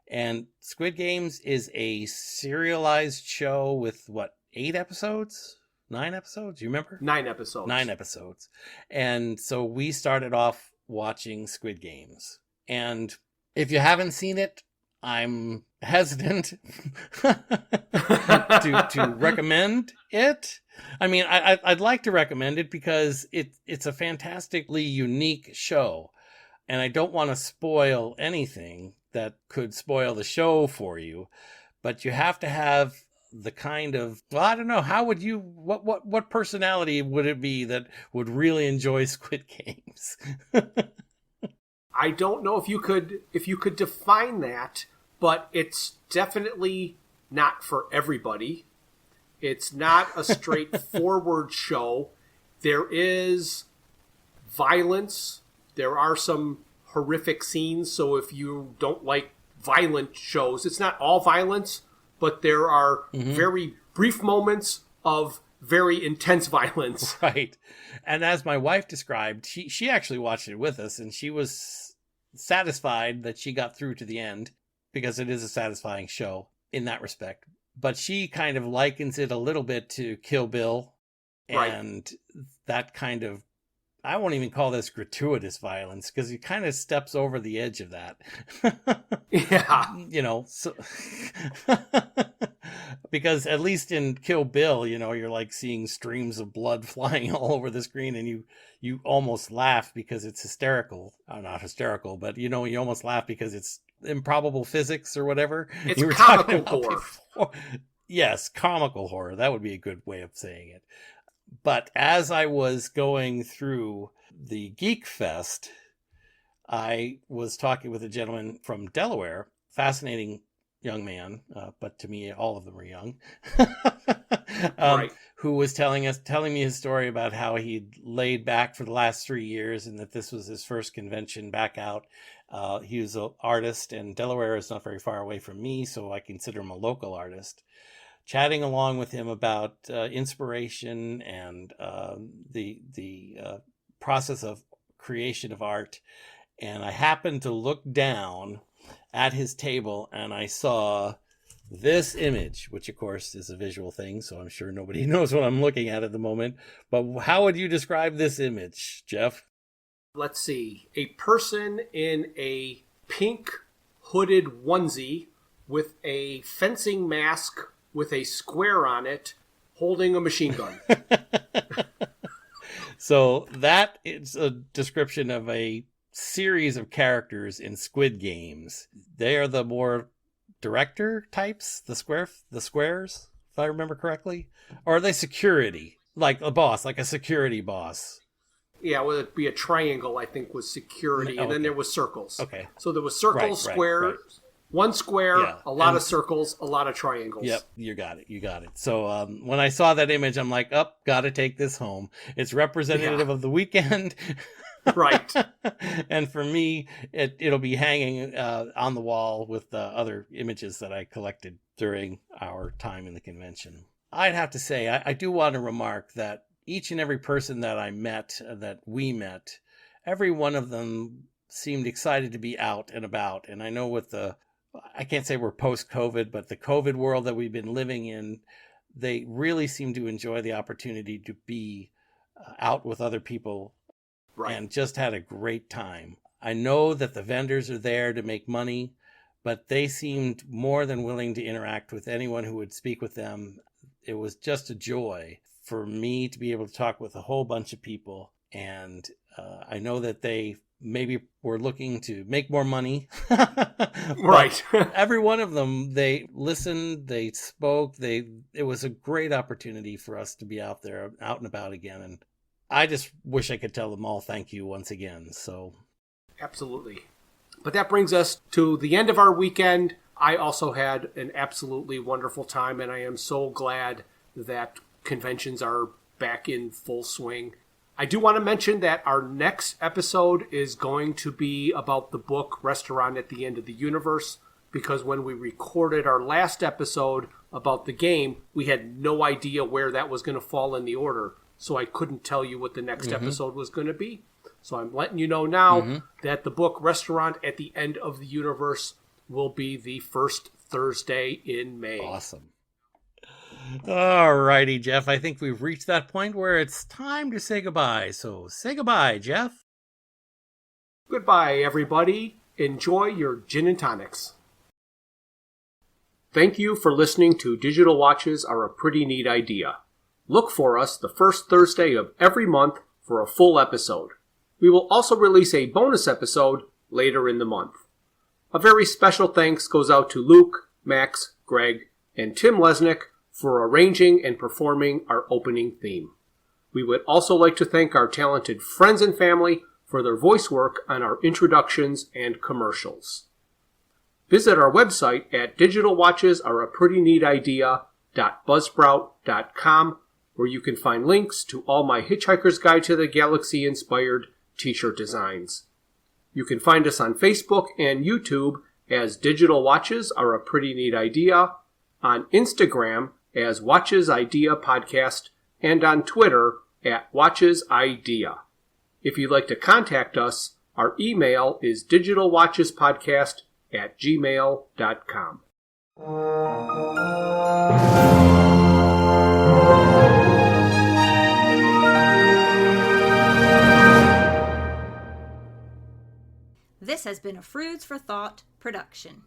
[SPEAKER 2] And Squid Games is a serialized show with, 8 episodes? 9 episodes? You remember?
[SPEAKER 1] 9 episodes.
[SPEAKER 2] 9 episodes. And so we started off watching Squid Games. And if you haven't seen it, I'm hesitant to recommend it. I mean, I'd like to recommend it because it's a fantastically unique show. And I don't want to spoil anything that could spoil the show for you. But you have to have the kind of, well, I don't know, how would you, what personality would it be that would really enjoy Squid Games?
[SPEAKER 1] I don't know if you could define that, but it's definitely not for everybody. It's not a straightforward show. There is violence. There are some horrific scenes, so if you don't like violent shows, it's not all violence, but there are very brief moments of very intense violence.
[SPEAKER 2] Right. And as my wife described, she actually watched it with us, and she was satisfied that she got through to the end, because it is a satisfying show in that respect. But she kind of likens it a little bit to Kill Bill, and that kind of, I won't even call this gratuitous violence, because he kind of steps over the edge of that.
[SPEAKER 1] Yeah.
[SPEAKER 2] You know, so because at least in Kill Bill, you know, you're like seeing streams of blood flying all over the screen, and you almost laugh because it's hysterical. Not hysterical, but you know, you almost laugh because it's improbable physics or whatever.
[SPEAKER 1] It's
[SPEAKER 2] you were
[SPEAKER 1] comical horror.
[SPEAKER 2] Before. Yes, comical horror. That would be a good way of saying it. But as I was going through the Geek Fest, I was talking with a gentleman from Delaware, fascinating young man, but to me, all of them are young, who was telling me his story about how he'd laid back for the last 3 years and that this was his first convention back out. He was an artist, and Delaware is not very far away from me, so I consider him a local artist. Chatting along with him about inspiration and the process of creation of art. And I happened to look down at his table, and I saw this image, which of course is a visual thing, so I'm sure nobody knows what I'm looking at the moment. But how would you describe this image, Jeff?
[SPEAKER 1] Let's see. A person in a pink hooded onesie with a fencing mask with a square on it, holding a machine gun.
[SPEAKER 2] So that is a description of a series of characters in Squid Games. They are the more director types, the squares, if I remember correctly. Or are they security? Like a boss, like a security boss.
[SPEAKER 1] Yeah, well, it'd be a triangle, I think, was security, and then there was circles.
[SPEAKER 2] Okay.
[SPEAKER 1] So there was circles, squares, one square, a lot of circles, a lot of triangles.
[SPEAKER 2] Yep, you got it. So when I saw that image, I'm like, gotta take this home. It's representative of the weekend.
[SPEAKER 1] Right.
[SPEAKER 2] And for me, it'll be hanging on the wall with the other images that I collected during our time in the convention. I'd have to say, I do want to remark that each and every person that we met, every one of them seemed excited to be out and about. And I know with I can't say we're post-COVID, but the COVID world that we've been living in, they really seem to enjoy the opportunity to be out with other people and just had a great time. I know that the vendors are there to make money, but they seemed more than willing to interact with anyone who would speak with them. It was just a joy for me to be able to talk with a whole bunch of people. And I know that they maybe were looking to make more money.
[SPEAKER 1] Right.
[SPEAKER 2] Every one of them, they listened, they spoke, it was a great opportunity for us to be out there, out and about again. And I just wish I could tell them all thank you once again. So,
[SPEAKER 1] absolutely. But that brings us to the end of our weekend. I also had an absolutely wonderful time, and I am so glad that conventions are back in full swing. I do want to mention that our next episode is going to be about the book Restaurant at the End of the Universe because when we recorded our last episode about the game, we had no idea where that was going to fall in the order. So I couldn't tell you what the next episode was going to be. So I'm letting you know now that the book Restaurant at the End of the Universe will be the first Thursday in May.
[SPEAKER 2] Awesome. All righty, Jeff. I think we've reached that point where it's time to say goodbye. So say goodbye, Jeff.
[SPEAKER 1] Goodbye, everybody. Enjoy your gin and tonics. Thank you for listening to Digital Watches Are a Pretty Neat Idea. Look for us the first Thursday of every month for a full episode. We will also release a bonus episode later in the month. A very special thanks goes out to Luke, Max, Greg, and Tim Lesnick for arranging and performing our opening theme. We would also like to thank our talented friends and family for their voice work on our introductions and commercials. Visit our website at digitalwatchesareapretyneatidea.buzzsprout.com, where you can find links to all my Hitchhiker's Guide to the Galaxy inspired t-shirt designs. You can find us on Facebook and YouTube as Digital Watches Are a Pretty Neat Idea, on Instagram as Watches Idea Podcast, and on Twitter at Watches Idea. If you'd like to contact us, our email is digitalwatchespodcast@gmail.com.
[SPEAKER 3] This has been a Froods for Thought production.